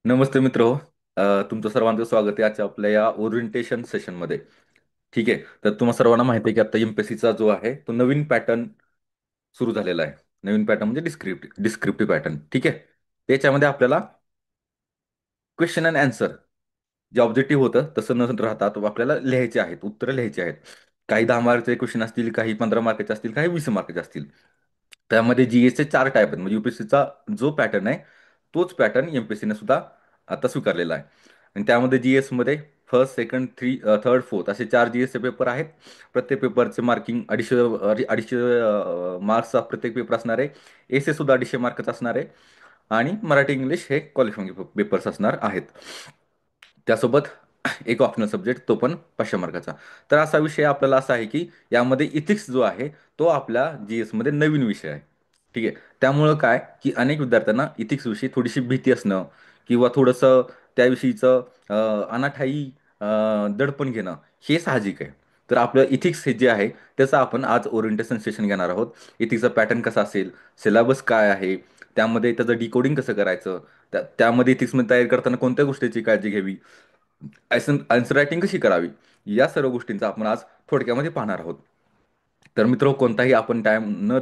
नमस्ते मित्र हो. तुमचं सर्वांचं स्वागत आहे आजच्या आपल्या या ओरिएंटेशन सेशनमध्ये. ठीक आहे. तर तुम्हा सर्वांना माहिती आहे की आता एमपीएससीचा जो आहे तो नवीन पॅटर्न सुरू झालेला आहे. नवीन पॅटर्न म्हणजे डिस्क्रिप्टिव्ह पॅटर्न. ठीक आहे. त्याच्यामध्ये आपल्याला क्वेश्चन अँड आन्सर जे ऑब्जेक्टिव्ह होतं तसं न राहता तो आपल्याला लिहायचे आहेत, उत्तरं लिहायची आहेत. काही 10 मार्कचे क्वेश्चन असतील, काही 15 मार्काचे असतील, काही 20 मार्काचे असतील. त्यामध्ये जीएसचे 4 टाईप आहेत. म्हणजे युपीएससीचा जो पॅटर्न आहे तोच पॅटर्न एमपीएससीने सुद्धा आता स्वीकारलेला आहे. आणि त्यामध्ये जीएस मध्ये फर्स्ट, सेकंड, थर्ड, फोर्थ असे 4 जीएसचे पेपर आहेत. प्रत्येक पेपरचे मार्किंग 250 मार्क्सचा प्रत्येक पेपर असणार आहे. एसे सुद्धा 250 मार्कचा असणार आहे. आणि मराठी इंग्लिश हे क्वालिफाईंग पेपर्स असणार आहेत. त्यासोबत एक ऑप्शनल सब्जेक्ट तो पण 500 मार्काचा. तर असा विषय आपल्याला असा आहे की यामध्ये इथिक्स जो आहे तो आपल्या जीएस मध्ये नवीन विषय आहे. ठीक आहे. त्यामुळं काय की अनेक विद्यार्थ्यांना इथिक्स विषयी थोडीशी भीती असणं किंवा थोडंसं त्याविषयीचं अनाठायी दडपण घेणं हे साहजिक आहे. तर आपलं इथिक्स हे जे आहे त्याचं आपण आज ओरिएंटेशन सेशन घेणार आहोत. इथिक्सचा पॅटर्न कसा असेल, सिलेबस काय आहे, त्यामध्ये त्याचं डिकोडिंग कसं करायचं, त्यामध्ये इथिक्समध्ये तयारी करताना कोणत्या गोष्टीची काळजी घ्यावी, आन्सर रायटिंग कशी करावी, या सर्व गोष्टींचा आपण आज थोडक्यामध्ये पाहणार आहोत. तर मित्र, कोणताही आपण टाइम न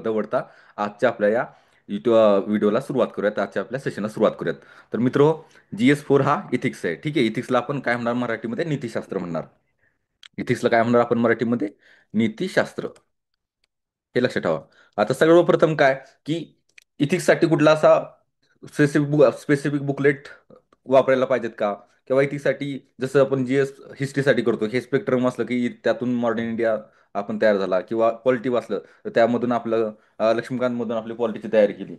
दवडता आजच्या आपल्या या व्हिडिओला सुरुवात करूयात, आजच्या आपल्या सेशनला सुरुवात करूयात. तर मित्र, GS4 हा इथिक्स आहे. ठीक आहे. इथिक्सला आपण काय म्हणणार मराठीमध्ये? नीतिशास्त्र म्हणणार. इथिक्सला काय म्हणणार आपण मराठीमध्ये? नीतिशास्त्र. हे लक्षात ठेवा. आता सर्वप्रथम काय की इथिक्ससाठी कुठला असा स्पेसिफिक बुकलेट वापरायला पाहिजेत का? किंवा इथिक्ससाठी जसं आपण जीएस हिस्ट्रीसाठी करतो, हे स्पेक्ट्रम असलं की त्यातून मॉडर्न इंडिया आपण तयार झाला, किंवा पॉलिटी वाचलं तर त्यामधून आपलं लक्ष्मीकांत मधून आपली पॉलिटीची तयारी केली.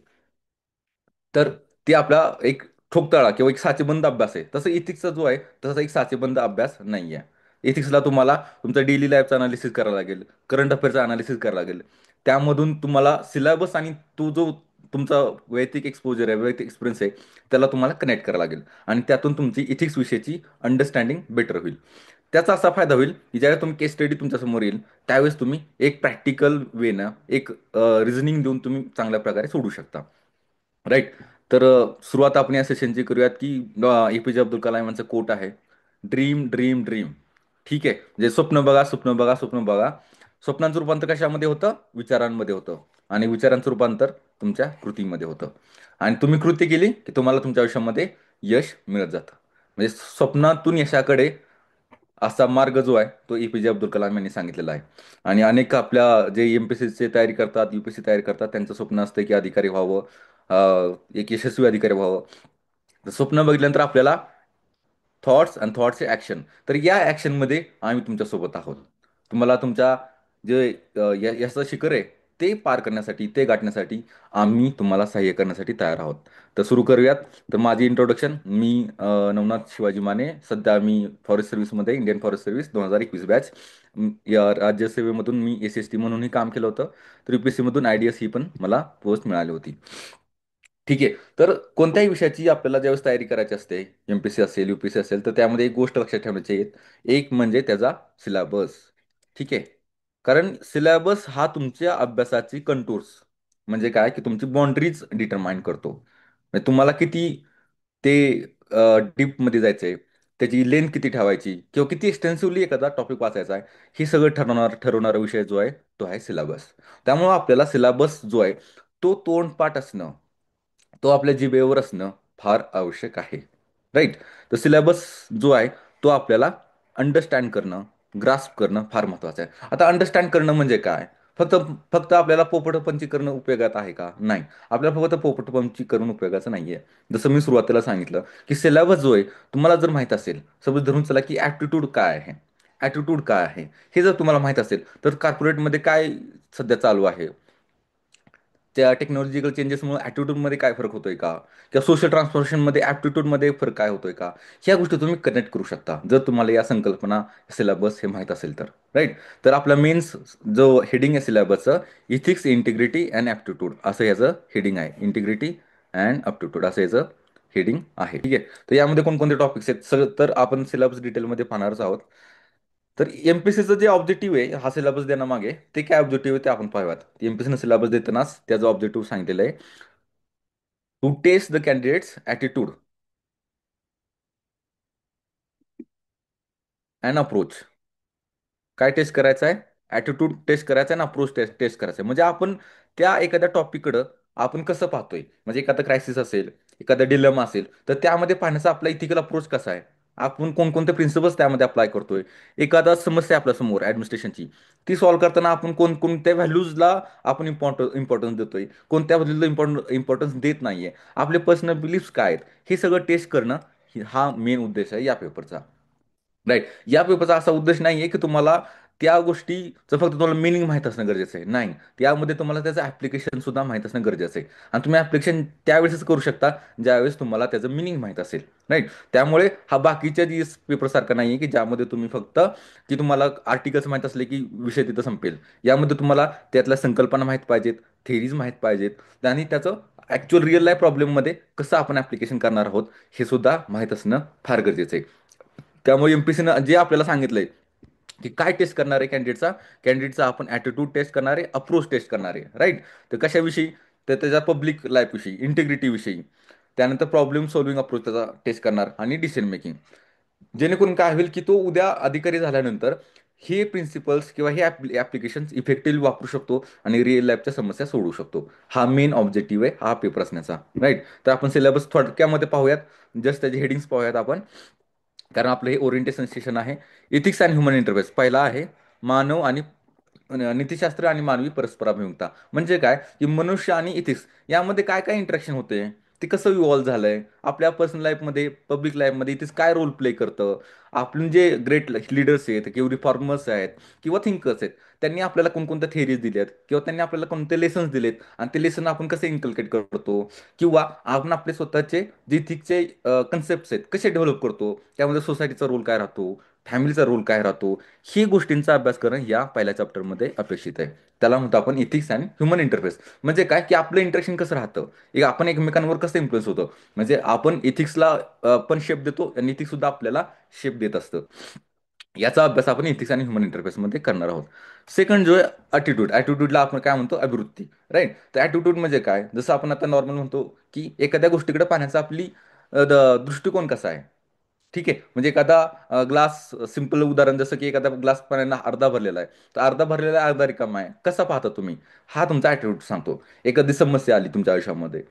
तर ते आपला एक ठोकताळा किंवा एक साचेबंद अभ्यास आहे. तसं इथिक्सचा जो आहे तसा एक साचेबंद अभ्यास नाही आहे. इथिक्सला तुम्हाला तुमचं डेली लाईफचा अनालिसिस करावं लागेल, करंट अफेअरचा अनालिसिस करावं लागेल. त्यामधून तुम्हाला सिलेबस आणि तो जो तुमचा वैयक्तिक एक्सपोजर आहे, वैयक्तिक एक्सपिरियन्स आहे, त्याला तुम्हाला कनेक्ट करावं लागेल. आणि त्यातून तुमची इथिक्स विषयीची अंडरस्टँडिंग बेटर होईल. त्याचा असा फायदा होईल की ज्यावेळेस तुम्ही केस स्टडी तुमच्यासमोर येईल त्यावेळेस तुम्ही एक प्रॅक्टिकल वेनं एक रिझनिंग देऊन तुम्ही चांगल्या प्रकारे सोडू शकता. राईट. तर सुरुवात आपण या सेशनची करूयात की एपीजे अब्दुल कलाम यांचं कोट आहे, ड्रीम ड्रीम ड्रीम. ठीक आहे. म्हणजे स्वप्न बघा, स्वप्न बघा, स्वप्न बघा. स्वप्नांचं रूपांतर कशामध्ये होतं? विचारांमध्ये होतं. आणि विचारांचं रूपांतर तुमच्या कृतीमध्ये होतं. आणि तुम्ही कृती केली की तुम्हाला तुमच्या आयुष्यामध्ये यश मिळत जातं. म्हणजे स्वप्नातून यशाकडे असा मार्ग जो आहे तो एपीजे अब्दुल कलाम यांनी सांगितलेला आहे. आणि अनेक आपल्या जे एमपीएससीची तयारी करतात, युपीएससी तयारी करतात, त्यांचं स्वप्न असतं की अधिकारी व्हावं, एक यशस्वी अधिकारी व्हावं. तर स्वप्न बघितल्यानंतर आपल्याला थॉट्स आणि थॉट्सचे ॲक्शन. तर या ॲक्शनमध्ये आम्ही तुमच्यासोबत आहोत. तुम्हाला तुमच्या जे यशाचं शिखर आहे ते पार करण्यासाठी, ते गाठण्यासाठी आम्ही तुम्हाला सहाय्य करण्यासाठी तयार आहोत. तर सुरू करूयात. तर माझी इंट्रोडक्शन, मी नवनाथ शिवाजी माने. सध्या मी फॉरेस्ट सर्व्हिसमध्ये, इंडियन फॉरेस्ट सर्व्हिस 2021 बॅच. या राज्यसेवेमधून मी एस टी म्हणूनही काम केलं होतं. तर UPSC मधून IDS ही पण मला पोस्ट मिळाली होती. ठीक आहे. तर कोणत्याही विषयाची आपल्याला ज्यावेळेस तयारी करायची असते, एमपीएससी असेल, युपीएससी असेल, तर त्यामध्ये एक गोष्ट लक्षात ठेवण्याची आहे. एक म्हणजे त्याचा सिलेबस. ठीक आहे. कारण सिलेबस हा तुमच्या अभ्यासाची कंटूर्स, म्हणजे काय की तुमची बाउंड्रीज डिटरमाइन करतो. म्हणजे तुम्हाला किती ते डीपमध्ये जायचंय, त्याची लेंथ किती ठेवायची, किंवा किती एक्सटेन्सिव्हली एखादा टॉपिक वाचायचा आहे, हे सगळं ठरवणारा विषय जो आहे तो आहे सिलेबस. त्यामुळं आपल्याला सिलेबस जो आहे तो तोंडपाठ असणं, तो आपल्या जिभेवर असणं फार आवश्यक आहे. राईट. तर सिलेबस जो आहे तो आपल्याला अंडरस्टँड करणं, ग्रास्प करणं फार महत्त्वाचं आहे. आता अंडरस्टँड करणं म्हणजे काय? फक्त फक्त आपल्याला पोपटपंची करणं उपयोगात आहे का? नाही. आपल्याला फक्त पोपटपंची करून उपयोगाचं नाहीये. जसं मी सुरुवातीला सांगितलं की सिलेबस जो आहे तुम्हाला जर माहित असेल, सपोज धरून चला की ॲप्टिट्यूड काय आहे, ॲटिट्यूड काय आहे, हे जर तुम्हाला माहित असेल तर कॉर्पोरेटमध्ये काय सध्या चालू आहे, त्या टेक्नॉलॉजिकल चेंजेसमुळे ॲटिट्यूडमध्ये काय फरक होतोय का, किंवा सोशल ट्रान्सफॉर्मेशनमध्ये ॲप्टिट्यूडमध्ये फरक काय होतोय का, ह्या गोष्टी तुम्ही कनेक्ट करू शकता जर तुम्हाला या संकल्पना, सिलेबस हे माहीत असेल तर. राईट. तर आपला मेन्स जो हेडिंग आहे सिलेबसचं, इथिक्स, इंटिग्रिटी अँड ॲप्टिट्यूड असं याचं हेडिंग आहे. इंटिग्रिटी अँड ॲप्टिट्यूड असं याचं हेडिंग आहे. ठीक आहे. तर यामध्ये कोणकोणते टॉपिक्स आहेत सगळं तर आपण सिलेबस डिटेलमध्ये पाहणारच आहोत. तर एमपीसीचं जे ऑब्जेक्टिव्ह आहे हा सिलेबस देण्यामागे, ते काय ऑब्जेक्टिव्ह आहे ते आपण पाहूयात. एमपीसीनं सिलेबस देतानाच त्याचा ऑब्जेक्टिव्ह सांगितलेलं आहे, to test the candidates attitude and approach. काय टेस्ट करायचं आहे? ॲटिट्यूड टेस्ट करायचा आहे आणि अप्रोच टेस्ट टेस्ट करायचं आहे. म्हणजे आपण त्या एखाद्या टॉपिककडं आपण कसं पाहतोय, म्हणजे एखादा क्रायसिस असेल, एखादा डिलेमा असेल, तर त्यामध्ये पाहण्याचा आपला इथिकल अप्रोच कसा आहे, आपण कोणकोणते प्रिन्सिपल्स त्यामध्ये अप्लाय करतोय, एखादा समस्या आहे आपल्यासमोर ॲडमिनिस्ट्रेशनची, ती सॉल्व्ह करताना आपण कोणकोणत्या व्हॅल्यूजला आपण इम्पॉर्टन्स देतोय, कोणत्या व्हॅल्यूला इम्पॉर्टन्स देत नाहीये, आपले पर्सनल बिलीफ्स काय आहेत, हे सगळं टेस्ट करणं हा मेन उद्देश आहे या पेपरचा. राईट. या पेपरचा असा उद्देश नाहीये की तुम्हाला त्या गोष्टीचं फक्त तुम्हाला मिनिंग माहीत असणं गरजेचं आहे. नाही. त्यामध्ये तुम्हाला त्याचं ॲप्लिकेशन सुद्धा माहीत असणं गरजेचं आहे. आणि तुम्ही ॲप्लिकेशन त्यावेळेसच करू शकता, ज्यावेळेस तुम्हाला त्याचं मिनिंग माहीत असेल. राईट. त्यामुळे हा बाकीच्या जी पेपरसारखा नाहीये की ज्यामध्ये तुम्ही फक्त की तुम्हाला आर्टिकल्स माहीत असले की विषय तिथं संपेल. यामध्ये तुम्हाला त्यातल्या संकल्पना माहीत पाहिजेत, थेरीज माहीत पाहिजेत आणि त्याचं ॲक्च्युअल रिअल लाईफ प्रॉब्लेममध्ये कसं आपण ॲप्लिकेशन करणार आहोत, हे सुद्धा माहीत असणं फार गरजेचं आहे. त्यामुळे एमपीसीनं जे आपल्याला सांगितलंय की काय टेस्ट करणार आहे कॅन्डिडेटचा आपण ॲटिट्यूड टेस्ट करणार आहे, अप्रोच टेस्ट करणार आहे. राईट. तर कशाविषयी? तर त्याच्या पब्लिक लाईफविषयी, इंटिग्रिटीविषयी, त्यानंतर प्रॉब्लेम सॉल्व्हिंग अप्रोच त्याचा टेस्ट करणार आणि डिसिजन मेकिंग. जेणेकरून काय होईल की तो उद्या अधिकारी झाल्यानंतर हे प्रिन्सिपल्स किंवा हे ॲप्लिकेशन इफेक्टिव्हली वापरू शकतो आणि रिअल लाईफच्या समस्या सोडवू शकतो. हा मेन ऑब्जेक्टिव्ह आहे हा पेपर असण्याचा. राईट. तर आपण सिलेबस थोडक्यामध्ये पाहूयात. जस्ट त्याचे हेडिंग्स पाहूयात आपण, कारण आपलं हे ओरिएंटेशन सेशन आहे. इथिक्स अँड ह्युमन इंटरफेस पहिला आहे. मानव आणि नीतिशास्त्र आणि मानवी परस्पराभिमुखता. म्हणजे काय की मनुष्य आणि इथिक्स यामध्ये काय काय इंटरॅक्शन होते, ते कसं इव्हॉल्व्ह झालंय आपल्या पर्सनल लाईफमध्ये, पब्लिक लाईफमध्ये इथिक्स काय रोल प्ले करतं. आपण जे ग्रेट लीडर्स आहेत किंवा रिफॉर्मर्स आहेत किंवा थिंकर्स आहेत, त्यांनी आपल्याला कोणकोणत्या थेरीज दिल्यात किंवा त्यांनी आपल्याला कोणते लेसन्स दिलेत आणि ते लेसन आपण कसे इन्कल्केट करतो, किंवा आपण आपले स्वतःचे जे इथिक्सचे कन्सेप्ट आहेत कसे डेव्हलप करतो, त्यामध्ये सोसायटीचा रोल काय राहतो, फॅमिलीचा रोल काय राहतो, ही गोष्टींचा अभ्यास करणं या पहिल्या चॅप्टरमध्ये अपेक्षित आहे. त्याला म्हणतो आपण इथिक्स अँड ह्युमन इंटरफेस. म्हणजे काय की आपलं इंटरेक्शन कसं राहतं, आपण एकमेकांवर कसं इन्फ्लुअन्स होतं. म्हणजे आपण इथिक्सला पण शेप देतो आणि इथिक्स सुद्धा आपल्याला शेप देत असतं. याचा अभ्यास आपण इथिक्स आणि ह्युमन इंटरफेसमध्ये करणार आहोत. सेकंड जो आहे ॲटिट्यूड. ॲटिट्यूडला आपण काय म्हणतो? अभिवृत्ती. राईट. तर ॲटिट्यूड म्हणजे काय? जसं आपण आता नॉर्मल म्हणतो की एखाद्या गोष्टीकडे पाहण्याचा आपली दृष्टिकोन कसा आहे. ठीक आहे. म्हणजे एखादा ग्लास, सिंपल उदाहरण जसं की एखादा ग्लास पाण्यानं अर्धा भरलेला आहे. तर अर्धा भरलेला आहे, अर्धा रिकामा आहे. कसा पाहता तुम्ही? हा तुमचा ॲटिट्यूड सांगतो. एखादी समस्या आली तुमच्या आयुष्यामध्ये,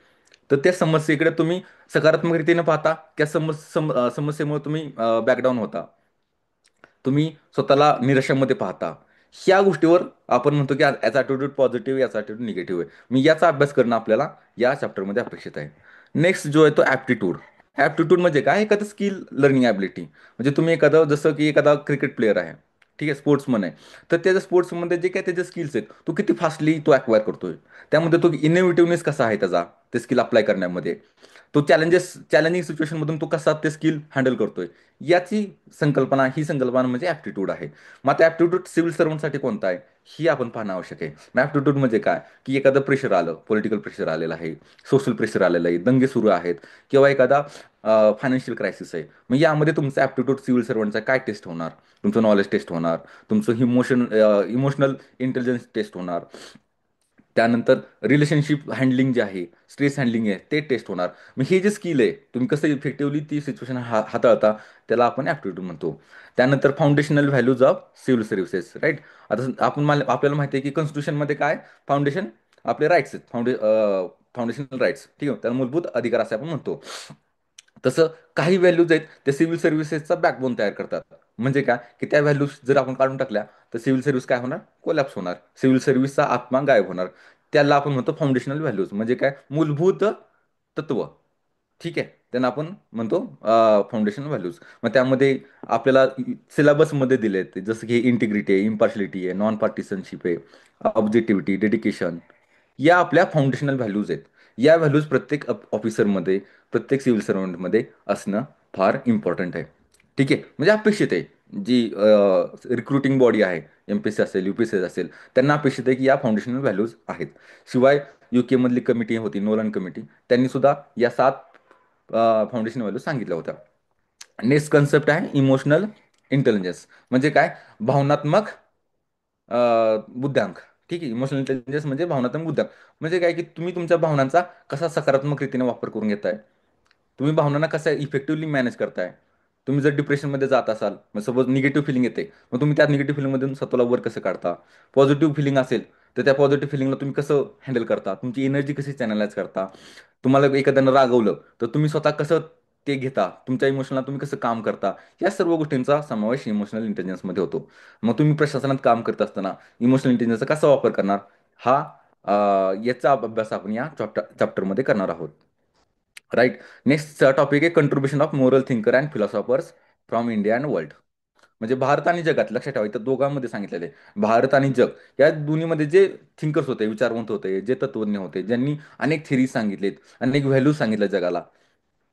तर त्या समस्येकडे तुम्ही सकारात्मक रीतीने पाहता, त्या समस्येमुळे तुम्ही बॅकडाऊन होता. तुम्ही स्वतःला निराशामध्ये पाहता. ह्या गोष्टीवर आपण म्हणतो की याचा ॲटिट्यूड पॉझिटिव्ह, याचा ॲटिट्यूड निगेटिव्ह आहे. मी याचा अभ्यास करणं आपल्याला या चॅप्टरमध्ये अपेक्षित आहे. नेक्स्ट जो आहे तो ॲप्टिट्यूड. ॲप्टिट्यूड म्हणजे काय? एखादं स्किल लर्निंग ॲबिलिटी. म्हणजे तुम्ही एखादं, जसं की एखादा क्रिकेट प्लेअर आहे, ठीक आहे, स्पोर्ट्समन आहे. तर त्याच्या स्पोर्ट्समध्ये जे काही त्याचे स्किल्स आहेत, तो किती फास्टली तो अक्वायर करतोय. त्यामध्ये तो इनोव्हेटिव्हनेस कसा आहे त्याचा, ते स्किल अप्लाय करण्यामध्ये. तो चॅलेंजिंग सिच्युएशनमधून तो कसा ते स्किल हँडल करतोय. याची ही संकल्पना म्हणजे ॲप्टिट्यूड आहे. मग आता ॲप्टिट्यूड सिव्हिल सर्वंटसाठी कोणता आहे, ही आपण पाहणं आवश्यक आहे. मग ॲप्टिट्यूड म्हणजे काय की एखादं प्रेशर आलं, पॉलिटिकल प्रेशर आलेलं आहे, सोशल प्रेशर आलेलं आहे, दंगे सुरू आहेत, किंवा एखादा फायनान्शियल क्रायसिस आहे. मग यामध्ये तुमचं ॲप्टिट्यूड सिव्हिल सर्वंटचा काय टेस्ट होणार? तुमचं नॉलेज टेस्ट होणार, तुमचं इमोशनल इंटेलिजन्स टेस्ट होणार, त्यानंतर रिलेशनशिप हँडलिंग जे आहे, स्ट्रेस हँडलिंग आहे, ते टेस्ट होणार. मग हे जे स्किल आहे, तुम्ही कसं इफेक्टिव्हली ती सिच्युएशन हाताळता, त्याला आपण ॲप्टिट्यूड म्हणतो. त्यानंतर foundational values of civil services. Right. आता आपल्याला माहिती आहे की कॉन्स्टिट्यूशनमध्ये काय फाउंडेशन, आपले राईट्स आहेत, फाउंडेशनल राईट्स, ठीक आहे, त्याला मूलभूत अधिकार असे आपण म्हणतो. तसं काही व्हॅल्यूज आहेत त्या सिव्हिल सर्व्हिसेसचा बॅकबोन तयार करतात. म्हणजे काय की त्या व्हॅल्यूज जर आपण काढून टाकल्या, तर सिव्हिल सर्व्हिस काय होणार? कोलॅप्स होणार. सिव्हिल सर्व्हिसचा आत्मा गायब होणार. त्याला आपण म्हणतो फाउंडेशनल व्हॅल्यूज. म्हणजे काय? मूलभूत तत्व. ठीक आहे. त्यांना आपण म्हणतो फाउंडेशनल व्हॅल्यूज. मग त्यामध्ये आपल्याला सिलेबसमध्ये दिले आहेत, जसं की इंटिग्रिटी आहे, इम्पार्शलिटी आहे, नॉन पार्टिसनशिप आहे, ऑब्जेक्टिव्हिटी, डेडिकेशन, या आपल्या फाउंडेशनल व्हॅल्यूज आहेत. या व्हॅल्यूज प्रत्येक ऑफिसरमध्ये, प्रत्येक सिव्हिल सर्वंटमध्ये असणं फार इम्पॉर्टंट आहे. ठीक आहे. म्हणजे अपेक्षित आहे. जी रिक्रुटिंग बॉडी आहे, एमपीएससी असेल, यूपीएससी असेल, त्यांना अपेक्षित आहे की या फाउंडेशनल व्हॅल्यूज आहेत. शिवाय युके मधली कमिटी होती, नोलन कमिटी, त्यांनी सुद्धा या 7 फाउंडेशन व्हॅल्यू सांगितल्या होत्या. नेक्स्ट कन्सेप्ट आहे इमोशनल इंटेलिजन्स. म्हणजे काय? भावनात्मक बुद्ध्यांक. ठीक आहे. इमोशनल इंटेलिजन्स म्हणजे भावनात्मक बुद्ध्यांक. म्हणजे काय की तुम्ही तुमच्या भावनांचा कसा सकारात्मक रीतीने वापर करून घेताय, तुम्ही भावनांना कसा इफेक्टिव्हली मॅनेज करताय, तुम्ही जर डिप्रेशनमध्ये जात असाल, मग सपोज निगेटिव्ह फिलिंग येते, मग तुम्ही त्या निगेटिव्ह फिलिंगमधून स्वतःला वर कसं काढता? पॉझिटिव्ह फिलिंग असेल, तर त्या पॉझिटिव्ह फिलिंगला तुम्ही कसं हँडल करता? तुमची एनर्जी कशी चॅनलाइज करता? तुम्हाला एखाद्यानं रागवलं, तर तुम्ही स्वतः कसं ते घेता? तुमच्या इमोशनला तुम्ही कसं काम करता? या सर्व गोष्टींचा समावेश इमोशनल इंटेलिजन्समध्ये होतो. मग तुम्ही प्रशासनात काम करत असताना इमोशनल इंटेलिजन्सचा कसा वापर करणार? हा याचा अभ्यास आपण या चॅप्टरमध्ये करणार आहोत. राईट. नेक्स्ट टॉपिक आहे contribution of moral thinker and philosophers from India and world. म्हणजे भारत आणि जगात लक्षात ठेवा, इथं दोघांमध्ये सांगितलेले आहे. भारत आणि जग या दोन्हीमध्ये जे थिंकर्स होते, विचारवंत होते, जे तत्वज्ञ होते, ज्यांनी अनेक थिअरी सांगितलेत, अनेक व्हॅल्यू सांगितल्या जगाला,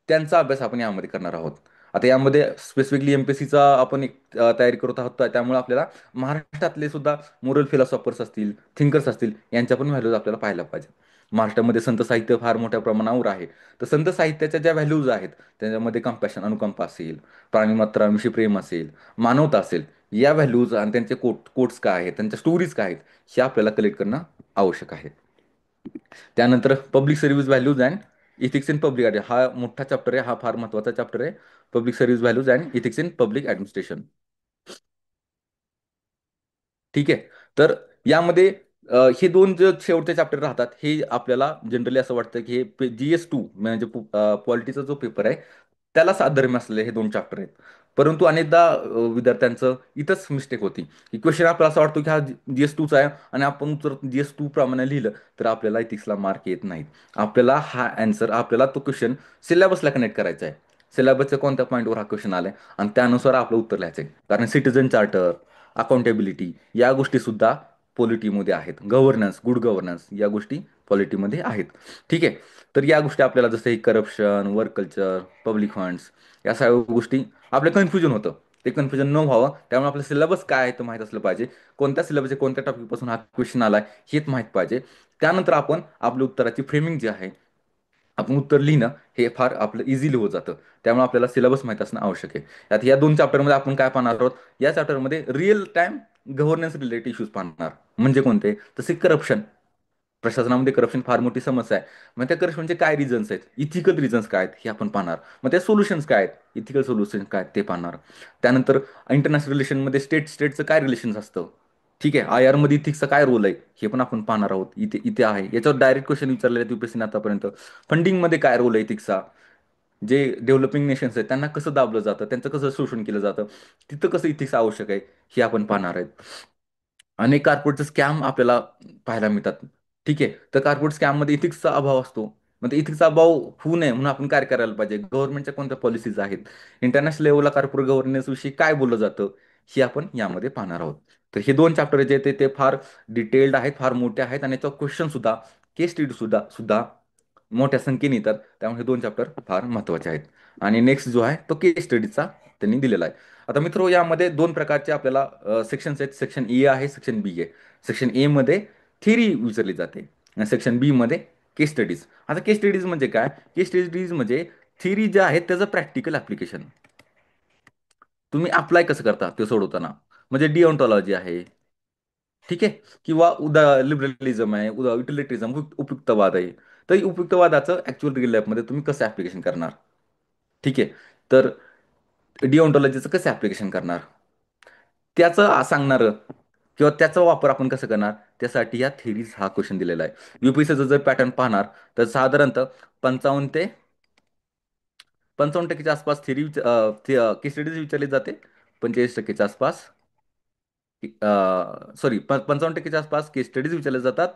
त्यांचा अभ्यास आपण यामध्ये करणार आहोत. आता यामध्ये स्पेसिफिकली एमपीएससीचा आपण एक तयारी करत आहोत, त्यामुळे आपल्याला महाराष्ट्रातले सुद्धा मोरल फिलॉसॉफर्स असतील, थिंकर्स असतील, यांच्या पण व्हॅल्यूज आपल्याला पाहायला पाहिजे. महाराष्ट्रामध्ये संत साहित्य फार मोठ्या प्रमाणावर आहे. तर संत साहित्याच्या ज्या व्हॅल्यूज आहेत, त्याच्यामध्ये कंपॅशन, अनुकंपा असेल, प्राणीमात्रांविषयी प्रेम असेल, मानवता असेल, या व्हॅल्यूज आणि त्यांचे कोट्स काय आहेत, त्यांच्या स्टोरीज काय आहेत, हे आपल्याला कलेक्ट करणं आवश्यक आहे. त्यानंतर public service values and ethics in public, हा मोठा चॅप्टर आहे, हा फार महत्वाचा चॅप्टर आहे. Public service values and ethics in public administration. ठीक आहे. तर यामध्ये हे दोन जे शेवटचे चॅप्टर राहतात, हे आपल्याला जनरली असं वाटतं की हे GS2 म्हणजे पॉलिटीचा जो पेपर आहे, त्याला साधर्म्य असलेले हे दोन चॅप्टर आहेत. परंतु अनेकदा विद्यार्थ्यांचं इथंच मिस्टेक होती, की क्वेश्चन आपल्याला असं वाटतो की हा GS2चा आहे, आणि आपण जर GS2 प्रमाणे लिहिलं तर आपल्याला इथिक्सला मार्क येत नाहीत. आपल्याला हा अँसर, आपल्याला तो क्वेश्चन सिलेबसला कनेक्ट करायचा आहे. सिलेबसच्या कोणत्या पॉईंटवर हा क्वेश्चन आलाय, आणि त्यानुसार आपलं उत्तर लिहायचं आहे. कारण सिटीजन चार्टर, अकाउंटेबिलिटी, या गोष्टी सुद्धा पॉलिटीमध्ये आहेत. गव्हर्नन्स, गुड गव्हर्नन्स, या गोष्टी पॉलिटीमध्ये आहेत. ठीक आहे. तर या गोष्टी आपल्याला, जसं की corruption, work culture, public funds, या सगळ्या गोष्टी आपलं कन्फ्युजन होतं. ते कन्फ्युजन न व्हावं, त्यामुळे आपलं सिलेबस काय आहे ते माहीत असलं पाहिजे. कोणत्या सिलेबस, कोणत्या टॉपिकपासून हा क्वेश्चन आलाय हेच माहीत पाहिजे. त्यानंतर आपण आपल्या उत्तराची फ्रेमिंग जी आहे, आपण उत्तर लिहिणं, हे फार आपलं इझिली होत जातं. त्यामुळे आपल्याला सिलेबस माहीत असणं आवश्यक आहे. आता या दोन चॅप्टरमध्ये आपण काय पाहणार आहोत? या चॅप्टरमध्ये real time governance related issues पाहणार. म्हणजे कोणते? तसे करप्शन. प्रशासनामध्ये करप्शन फार मोठी समस्या आहे. मग त्या करप्शनचे काय रिझन्स आहेत, इथिकल रिझन्स काय आहेत, हे आपण पाहणार. मग त्या सोल्युशन्स काय आहेत, इथिकल सोल्युशन्स काय आहेत, ते पाहणार. त्यानंतर इंटरनॅशनल रिलेशनमध्ये स्टेटचं काय रिलेशन असतं. ठीक आहे. IR मध्ये इथिक्सचा काय रोल आहे, हे पण आपण पाहणार आहोत. इथे इथे आहे, याच्यावर डायरेक्ट क्वेश्चन विचारलेले आहेत UPSC आतापर्यंत. फंडिंगमध्ये काय रोल आहे इथिक्सचा, जे डेव्हलपिंग नेशन्स आहेत त्यांना कसं दाबलं जातं, त्यांचं कसं शोषण केलं जातं, तिथं कसं इथिक्स आवश्यक आहे, हे आपण पाहणार आहेत. अनेक कार्पोरेटचे स्कॅम आपल्याला पाहायला मिळतात. ठीक आहे. तर कार्पोरेट स्कॅममध्ये इथिक्सचा अभाव असतो. मग ते इथिक्सचा अभाव होऊ नये म्हणून आपण काय करायला पाहिजे, गव्हर्नमेंटच्या कोणत्या पॉलिसीज आहेत, इंटरनॅशनल लेवलला कार्पोरेट गव्हर्नन्स विषयी काय बोललं जातं, हे आपण यामध्ये पाहणार आहोत. तर हे दोन चॅप्टर जे आहेत ते फार डिटेल्ड आहेत, फार मोठे आहेत, आणि याचा क्वेश्चन सुद्धा, केस स्टडी सुद्धा सुद्धा मोठ्या संख्येने येतात. त्यामुळे हे दोन चॅप्टर फार महत्त्वाचे आहेत. आणि नेक्स्ट जो आहे तो केस स्टडीचा त्यांनी दिलेला आहे. आता मित्र, यामध्ये दोन प्रकारचे आपल्याला सेक्शन्स आहेत. सेक्शन ए आहे, सेक्शन बी आहे. सेक्शन ए मध्ये थिअरी विचारली जाते, आणि सेक्शन बी मध्ये केस स्टडीज. आता केस स्टडीज म्हणजे काय? केस स्टडीज म्हणजे थिअरी ज्या आहेत त्याचं प्रॅक्टिकल ऍप्लिकेशन. तुम्ही अप्लाय कसं करता ते सोडवताना. म्हणजे डिओन्टॉलॉजी आहे, ठीक आहे, किंवा लिबरलिझम आहे, युटिलिटिझम, उपयुक्तवाद आहे. तर उपयुक्तवादाचं ऍक्च्युअल रिअल लाईफमध्ये तुम्ही कसं ऍप्लिकेशन करणार. ठीक आहे. तर डिओन्टॉलॉजीचं कसं ऍप्लिकेशन करणार, त्याचं सांगणार, किंवा त्याचा वापर आपण कसं करणार, त्यासाठी या थेरीज हा क्वेश्चन दिलेला आहे. UPSCचा जर पॅटर्न पाहणार, तर साधारणतः 55 ते 55% आसपास थेरी केस स्टडीज विचारली जाते. 45% आसपास, सॉरी, 55% आसपास केस स्टडीज विचारले जातात,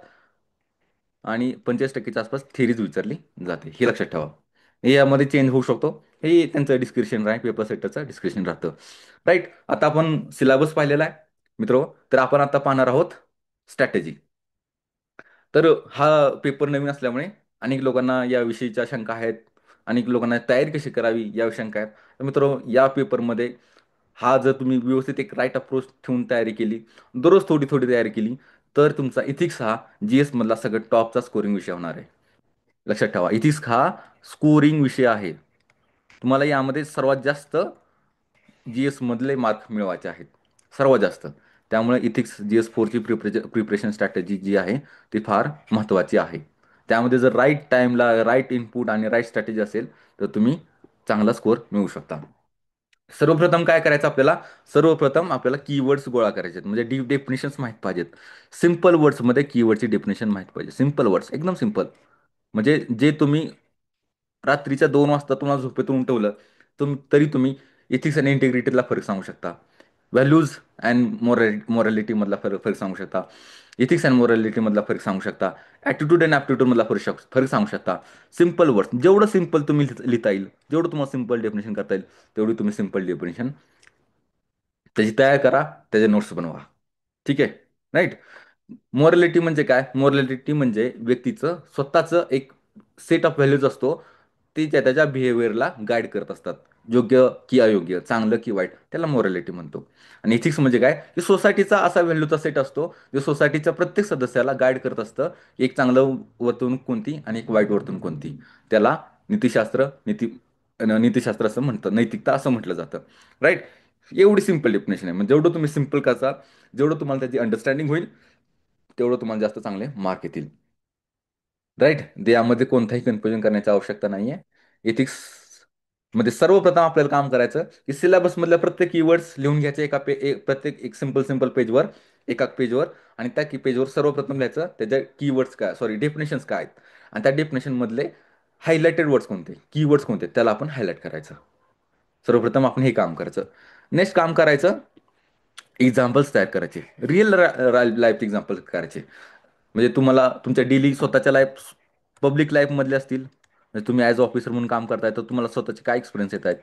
आणि 45% आसपास थेरीज विचारली जाते. हे लक्षात ठेवा. हे यामध्ये चेंज होऊ शकतो. हे त्यांचं डिस्क्रिप्शन आहे, पेपर सेटरचं डिस्क्रिप्शन राहतं. राईट. आता आपण सिलेबस पाहिलेला आहे मित्र. तर आपण आता पाहणार आहोत स्ट्रॅटेजी. तर हा पेपर नवीन असल्यामुळे अनेक लोकांना याविषयीच्या शंका आहेत. अनेक लोकांना तयारी कशी करावी या शंका आहेत. तर मित्र, या पेपरमध्ये हा जर तुम्ही व्यवस्थित एक राईट अप्रोच ठेवून तयारी केली, दररोज थोडी थोडी तयारी केली, तर तुमचा इथिक्स हा GS मधला सगळ्यात टॉपचा स्कोरिंग विषय होणार आहे. लक्षात ठेवा, इथिक्स हा स्कोरिंग विषय आहे. तुम्हाला यामध्ये सर्वात जास्त GS मधले मार्क मिळवायचे आहेत, सर्वात जास्त. त्यामुळे इथिक्स GS4ची प्रिपरेशन स्ट्रॅटेजी जी आहे ती फार महत्त्वाची आहे. त्यामध्ये जर राईट टाइमला राईट इनपुट आणि राईट स्ट्रॅटेजी असेल, तर तुम्ही चांगला स्कोअर मिळवू शकता. सर्वप्रथम काय करायचं आपल्याला? सर्वप्रथम आपल्याला कीवर्ड्स गोळा करायचे आहेत. म्हणजे डेफिनेशन्स माहीत पाहिजेत. सिंपल वर्ड्समध्ये कीवर्डची डेफिनेशन माहीत पाहिजे. सिंपल वर्ड्स, एकदम सिंपल. म्हणजे जे तुम्ही रात्रीच्या 2 वाजता तुम्हाला झोपेतून उठवलं, तरी तुम्ही इथिक्स आणि इंटिग्रिटीला फरक सांगू शकता. व्हॅल्यूज अँड मोरॅलिटी मधला फरक सांगू शकता. इथिक्स अँड मोरॅलिटी मधला फरक सांगू शकता. ॲटिट्यूड अँड ॲप्टिट्यूड मधला फरक सांगू शकता. सिंपल वर्ड्स, जेवढं सिंपल तुम्ही लिहिता येईल, जेवढं तुम्हाला सिंपल डेफिनेशन करता येईल, तेवढी तुम्ही सिंपल डेफिनेशन त्याची तयार करा, त्याचे नोट्स बनवा. ठीक आहे, राईट. मोरॅलिटी म्हणजे काय? मोरॅलिटी म्हणजे व्यक्तीचं स्वतःचं एक सेट ऑफ व्हॅल्यूज असतो. ती त्याच्या बिहेवियरला गाईड करत असतात. योग्य की अयोग्य, चांगलं की वाईट, त्याला मोरॅलिटी म्हणतो. आणि इथिक्स म्हणजे काय? की सोसायटीचा असा व्हॅल्यूचा सेट असतो, जो सोसायटीच्या प्रत्येक सदस्याला गाईड करत असतं. एक चांगलं वर्तणूक कोणती आणि एक वाईट वर्तणूक कोणती. त्याला नीतिशास्त्र, नीतिशास्त्र असं म्हणतात, नैतिकता असं म्हटलं जातं. राईट. एवढी सिंपल डेफिनेशन आहे. म्हणजे जेवढं तुम्ही सिंपल करता, जेवढं तुम्हाला त्याची अंडरस्टँडिंग होईल, तेवढं तुम्हाला जास्त चांगले मार्क येतील. राईट. यामध्ये कोणताही कन्फ्युजन करण्याची आवश्यकता नाहीये. इथिक्स मध्ये सर्वप्रथम आपल्याला काम करायचं की सिलेबस मधल्या प्रत्येक कीवर्ड्स लिहून घ्यायचे प्रत्येक एक सिंपल सिंपल पेजवर, एका पेजवर. आणि त्या पेजवर सर्वप्रथम लिहायचं त्याच्या कीवर्ड्स काय, सॉरी डेफिनेशन्स काय आहेत. आणि त्या डेफिनेशन मधले हायलाइटेड वर्ड्स कोणते, कीवर्ड्स कोणते, त्याला आपण हायलाइट करायचं. सर्वप्रथम आपण हे काम करायचं. नेक्स्ट काम करायचं, एक्झाम्पल्स तयार करायचे. रिअल लाईफ एक्झाम्पल करायचे. म्हणजे तुम्हाला तुमच्या डेली स्वतःच्या लाईफ, पब्लिक लाईफ मधले असतील. म्हणजे तुम्ही ॲज ऑफिसर म्हणून काम करताय, तर तुम्हाला स्वतःचे काय एक्सपिरियन्स येत आहेत.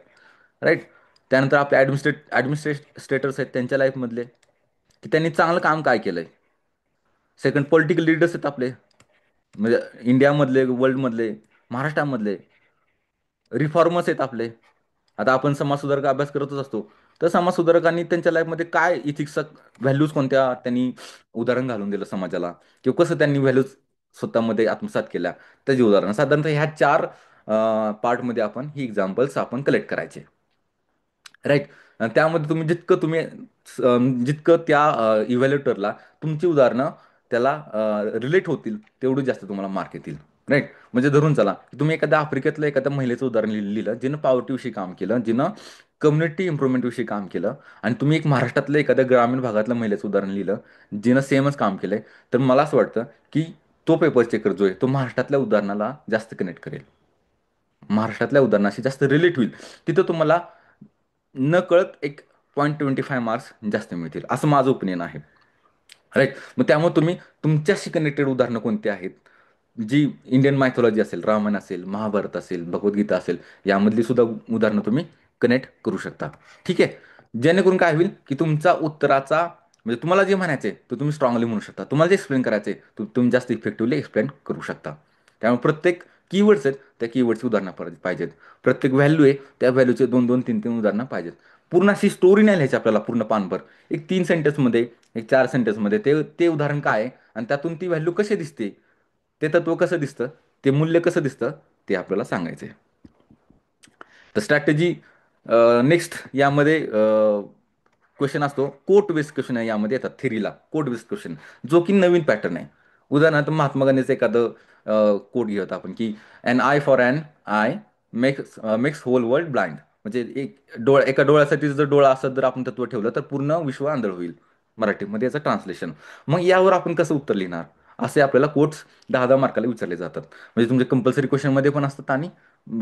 राईट. त्यानंतर आपले ॲडमिनिस्ट्रेटर्स आहेत, त्यांच्या लाईफमधले, की त्यांनी चांगलं काम काय केलंय. सेकंड, पॉलिटिकल लीडर्स आहेत आपले, म्हणजे इंडियामधले, वर्ल्डमधले, महाराष्ट्रामधले रिफॉर्मर्स आहेत आपले. आता आपण समाजसुधारक अभ्यास करतच असतो. तर समाजसुधारकांनी त्यांच्या लाईफमध्ये काय इथिक्स, व्हॅल्यूज कोणत्या त्यांनी उदाहरण घालून दिलं समाजाला, किंवा कसं त्यांनी व्हॅल्यूज स्वतःमध्ये आत्मसात केल्या, त्याची उदाहरण. साधारणतः ह्या 4 पार्टमध्ये आपण ही एक्झाम्पल्स आपण कलेक्ट करायचे. राईट. त्यामध्ये तुम्ही जितकं त्या इव्हॅल्युएटरला तुमची उदाहरणं त्याला रिलेट होतील, तेवढी जास्त तुम्हाला मार्क येतील. राईट. म्हणजे धरून चला की तुम्ही एखाद्या आफ्रिकेतलं एखाद्या महिलेचं उदाहरण लिहिलं, जिनं पॉवर्टीविषयी काम केलं, जिनं कम्युनिटी इम्प्रुव्हमेंटविषयी काम केलं. आणि तुम्ही एक महाराष्ट्रातलं एखाद्या ग्रामीण भागातल्या महिलेचं उदाहरण लिहिलं, जिनं सेमच काम केलंय. तर मला असं वाटतं की तो पेपर चेकर जो आहे, तो महाराष्ट्रातल्या उदाहरणाला जास्त कनेक्ट करेल, महाराष्ट्रातल्या उदाहरणाशी जास्त रिलेट होईल. तिथं तुम्हाला नकळत एक 0.25 मार्क्स जास्त मिळतील, असं माझं ओपिनियन आहे. राईट. मग त्यामुळे तुम्ही तुमच्याशी कनेक्टेड उदाहरणं कोणती आहेत, जी इंडियन मायथॉलॉजी असेल, रामायण असेल, महाभारत असेल, भगवद्गीता असेल, यामधली सुद्धा उदाहरणं तुम्ही कनेक्ट करू शकता. ठीक आहे. जेणेकरून काय होईल की तुमचा उत्तराचा, म्हणजे तुम्हाला जे म्हणायचे ते तुम्ही स्ट्रॉंगली म्हणू शकता. तुम्हाला जे एक्सप्लेन करायचे तुम्ही जास्त इफेक्टिव्हली एक्सप्लेन करू शकता. त्यामुळे प्रत्येक कीवर्ड्स आहेत, त्या कीवर्डची उदाहरणं पाहिजेत. प्रत्येक व्हॅल्यू आहे, त्या व्हॅल्यूचे 2-2, 3-3 उदाहरणं पाहिजेत. पूर्ण अशी स्टोरी नाही लिहायची आपल्याला पूर्ण पानभर. एक 3 सेंटेन्समध्ये, एक 4 सेंटेन्समध्ये ते ते उदाहरण काय आहे, आणि त्यातून ती व्हॅल्यू कशी दिसते, ते तत्व कसं दिसतं, ते मूल्य कसं दिसतं, ते आपल्याला सांगायचं आहे. तर स्ट्रॅटेजी, नेक्स्ट यामध्ये क्वेश्चन असतो, कोट बेस्ड क्वेश्चन आहे यामध्ये येतात थेरीला. कोट बेस्ड क्वेश्चन, जो की नवीन पॅटर्न आहे. उदाहरणार्थ महात्मा गांधीचं एखादं कोट घेऊयात आपण, की an eye for an eye makes whole world blind. म्हणजे एका डोळ्यासाठी जर डोळा असं जर आपण तत्व ठेवलं, तर पूर्ण विश्व आंधळ होईल. मराठीमध्ये याचं ट्रान्सलेशन. मग यावर आपण कसं उत्तर लिहिणार, असे आपल्याला कोट्स 10-10 मार्काला विचारले जातात. म्हणजे तुमचे कंपल्सरी क्वेश्चनमध्ये पण असतात, आणि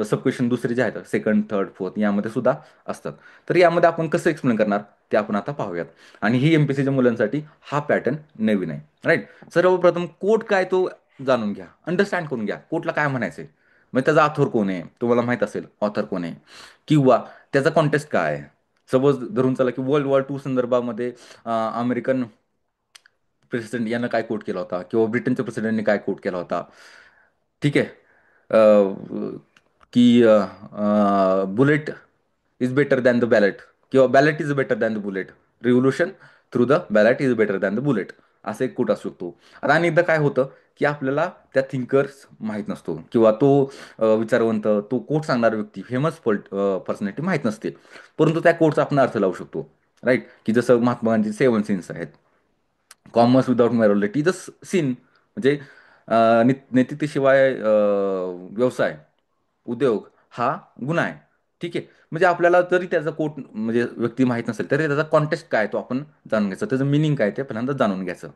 सब क्वेश्चन दुसरे जे आहेत, सेकंड, थर्ड, फोर्थ, यामध्ये सुद्धा असतात. तर यामध्ये आपण कसं एक्सप्लेन करणार, ते आपण आता पाहूयात. आणि ही एमपीसीच्या मुलांसाठी हा पॅटर्न नवीन आहे. राईट. सर्वप्रथम कोट काय तो जाणून घ्या, अंडरस्टँड करून घ्या, कोटला काय म्हणायचंय. मग त्याचा ऑथर कोण आहे, तुम्हाला माहित असेल ऑथर कोण आहे, किंवा त्याचा कॉन्टेक्स्ट काय आहे. सपोज धरून चला की वर्ल्ड वॉर 2 संदर्भामध्ये अमेरिकन प्रेसिडेंट यानं काय कोट केला होता, किंवा ब्रिटनच्या प्रेसिडेंटने काय कोट केला होता. ठीक आहे. की bullet is better than the ballot, किंवा ballot is better than the bullet, revolution through the ballot is better than the bullet, असं एक कोट असू शकतो. आता आणि एकदा काय होतं की आपल्याला त्या थिंकर्स माहीत नसतो, किंवा तो विचारवंत, तो कोट सांगणारा व्यक्ती, फेमस पर्सनॅलिटी माहीत नसते. परंतु त्या कोटचा आपण अर्थ लावू शकतो. राईट. की जसं महात्मा गांधी 7 सीन्स आहेत. Commerce without morality is a sin. म्हणजे नैतिकतेशिवाय व्यवसाय, उद्योग हा गुन्हा आहे. ठीक आहे. म्हणजे आपल्याला जरी त्याचा कोट म्हणजे व्यक्ती माहीत नसेल, तरी त्याचा कॉन्टेक्स्ट काय आहे तो आपण जाणून घ्यायचा. त्याचं मीनिंग काय ते पहिल्यांदा जाणून घ्यायचं.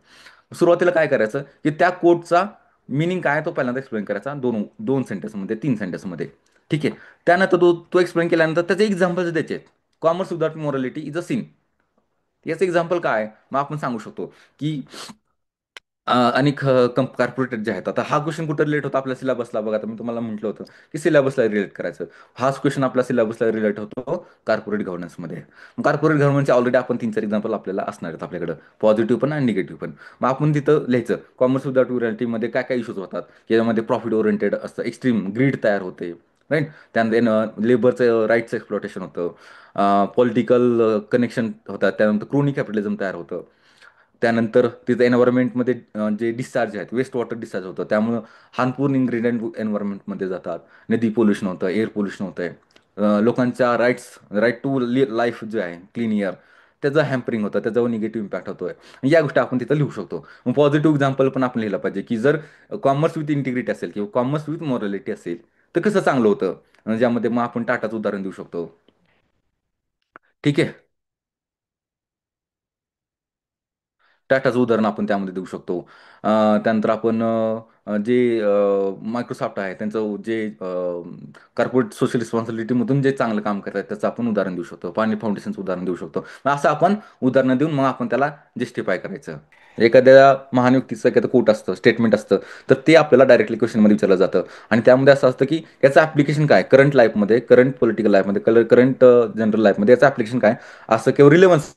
सुरुवातीला काय करायचं, की त्या कोटचा मीनिंग काय आहे तो पहिल्यांदा एक्सप्लेन करायचा 2 सेंटेन्समध्ये, 3 सेंटेन्समध्ये. ठीक आहे. त्यानंतर तो तो एक्सप्लेन केल्यानंतर त्याचे एक्झाम्पल्स द्यायचे आहेत. Commerce without morality is a sin. याचं एक्झाम्पल काय आहे? मग आपण सांगू शकतो, की आणि कॉर्पोरेटेड जे आहेत. आता हा क्वेश्चन कुठं रिलेट होतो आपल्या सिलेबसला बघा. आता मी तुम्हाला म्हटलं होतं, की सिलेबसला रिलेट करायचं. हाच क्वेश्चन आपल्या सिलेबसला रिलेट होतो कॉर्पोरेट गव्हर्नन्समध्ये. कॉर्पोरेट गव्हर्नन्सचे ऑलरेडी आपण 3-4 एक्झाम्पल आपल्याला असणार आहेत आपल्याकडं. पॉझिटिव्ह पण आणि निगेटिव्ह पण. मग आपण तिथं लिहायचं कॉमर्स विदाउट रिॲलिटीमध्ये काय काय इश्यूज होतात, की यामध्ये प्रॉफिट ओरिएंटेड असतं, एक्स्ट्रीम ग्रीड तयार होते. राईट. त्यानंतर लेबरचं राईट्स एक्सप्लॉटेशन होतं, पॉलिटिकल कनेक्शन होतात, त्यानंतर क्रोनी कॅपिटलिझम तयार होतं. त्यानंतर तिथं एन्व्हायरमेंटमध्ये जे डिस्चार्ज आहेत, वेस्ट वॉटर डिस्चार्ज होतं, त्यामुळं हार्मफुल इन्ग्रेडियंट एन्व्हायरमेंटमध्ये जातात. नदी पोल्युशन होतं, एअर पोल्युशन होतं आहे, लोकांच्या राईट टू लाईफ जे आहे, क्लीन एअर, त्याचं हॅम्परिंग होतं, त्याच्यावर निगेटिव्ह इम्पॅक्ट होतोय. या गोष्टी आपण तिथं लिहू शकतो. मग पॉझिटिव्ह एक्झाम्पल पण आपण लिहिलं पाहिजे, की जर कॉमर्स विथ इंटिग्रिटी असेल किंवा कॉमर्स विथ मॉरॅलिटी असेल, तर कसं चांगलं होतं. ज्यामध्ये मग आपण टाटाचं उदाहरण देऊ शकतो. ठीक आहे. टाटाचं उदाहरण आपण त्यामध्ये देऊ शकतो. त्यानंतर आपण जे मायक्रोसॉफ्ट आहे त्यांचं जे कॉर्पोरेट सोशल रिस्पॉन्सिबिलिटीमधून जे चांगलं काम करतात त्याचं आपण उदाहरण देऊ शकतो. पाणी फाउंडेशनचं उदाहरण देऊ शकतो. मग असं आपण उदाहरणं देऊन मग आपण त्याला जस्टिफाय करायचं. एखाद्या महान व्यक्तीचं एखादं कोट असतं, स्टेटमेंट असतं, तर ते आपल्याला डायरेक्टली क्वेश्चनमध्ये विचारलं जातं. आणि त्यामध्ये असं असतं, की याचं ॲप्लिकेशन काय? करंट लाईफमध्ये, करंट पॉलिटिकल लाईफमध्ये, करंट जनरल लाईफमध्ये याचं ॲप्लिकेशन काय? असं किंवा रिलेव्हन्स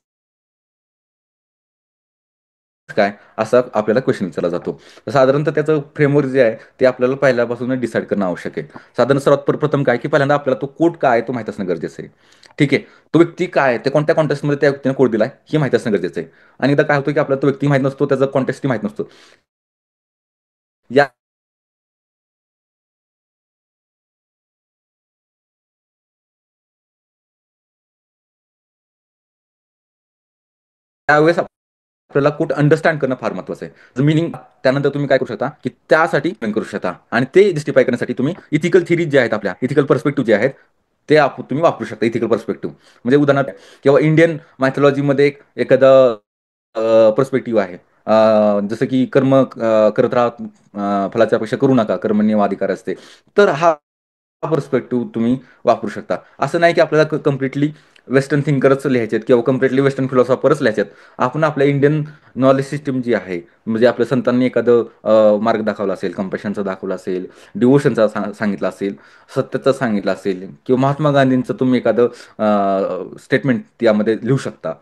काय असा आपल्याला क्वेश्चन विचारला जातो. तर साधारणतः त्याचं फ्रेमवर्क जे आहे ते आपल्याला पहिल्यापासूनच डिसाईड करणं आवश्यक आहे. साधारण सर्वात प्रथम काय की पहिल्यांदा आपल्याला तो कोड काय आहे तो माहीत असणं गरजेचं आहे. ठीक आहे. तो व्यक्ती काय आहे, ते कोणत्या कॉन्टेक्स्टमध्ये त्या व्यक्तीने कोड दिलाय हे माहीत असणं गरजेचं आहे. आणि एकदा काय होतं की आपल्याला तो व्यक्ती माहीत नसतो, त्याचा कॉन्टेक्स्टही माहीत नसतो. या त्यावेळेस आपल्याला कोट अंडरस्टँड करणं फार महत्त्वाचं आहे. मीनिंग त्यानंतर तुम्ही काय करू शकता, की त्यासाठी explain करू शकता आणि ते जस्टिफाय करण्यासाठी तुम्ही इथिकल थिअरीज जे आहेत आपल्या, इथिकल पर्स्पेक्टिव्ह जे आहेत, ते तुम्ही वापरू शकता इथिकल पर्स्पेक्टिव्ह. म्हणजे उदाहरणार्थ किंवा इंडियन मायथॉलॉजीमध्ये एखादं पर्स्पेक्टिव्ह आहे. जसं की कर्म करत राहा, फलाच्या अपेक्षा करू नका, कर्मण्येवाधिकार असते. तर हा पर्स्पेक्टिव्ह तुम्ही वापरू शकता. असं नाही की आपल्याला कंप्लीटली वेस्टर्न थिंकरच लिहायचे आहेत किंवा कंप्लीटली वेस्टर्न फिलॉसॉफरच लिहायचे आहेत. आपण आपल्या इंडियन नॉलेज सिस्टम जी आहे, म्हणजे आपल्या संतांनी एखादं मार्ग दाखवला असेल, कंपॅशनचा दाखवला असेल, डिव्होशनचा सांगितलं असेल, सत्याचं सांगितलं असेल किंवा महात्मा गांधींचं तुम्ही एखादं स्टेटमेंट त्यामध्ये लिहू शकता.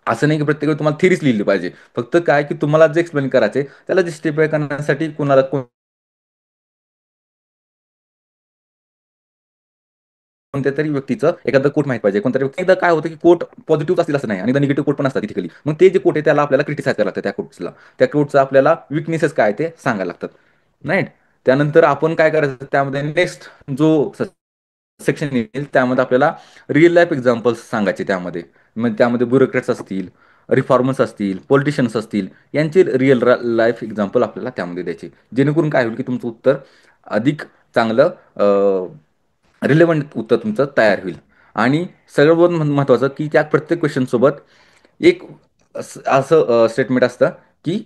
असं नाही की प्रत्येक वेळी तुम्हाला थिअरीच लिहिली पाहिजे. फक्त काय की तुम्हाला जे एक्सप्लेन करायचं त्याला जस्टिफाय करण्यासाठी कुणाला कोणत्यातरी व्यक्तीचं एखादं कोट माहीत पाहिजे. कोणत्यातरी एकदा काय होतं, की कोट पॉझिटिव्ह असतील असं नाही आणि निगेटिव्ह कोट पण असतात इथिकली. मग ते जे कोट आहे त्याला आपल्याला क्रिटिसाइज करावं लागतं त्या कोट्सला. त्या कोटचा आपल्याला वीकनेसेस काय ते सांगायला लागतात. राइट. त्यानंतर आपण काय करायचं त्यामध्ये नेक्स्ट जो सेक्शन येईल त्यामध्ये आपल्याला रिअल लाईफ एक्झाम्पल्स सांगायचे त्यामध्ये. मग त्यामध्ये ब्युरोक्रॅट्स असतील, रिफॉर्मर्स असतील, पॉलिटिशियन्स असतील, यांचे रिअल लाईफ एक्झाम्पल आपल्याला त्यामध्ये द्यायचे. जेणेकरून काय होईल, की तुमचं उत्तर अधिक चांगलं रिलेव्हंट उत्तर तुमचं तयार होईल. आणि सगळ्यात महत्त्वाचं, की त्या प्रत्येक क्वेश्चनसोबत एक असं स्टेटमेंट असतं, की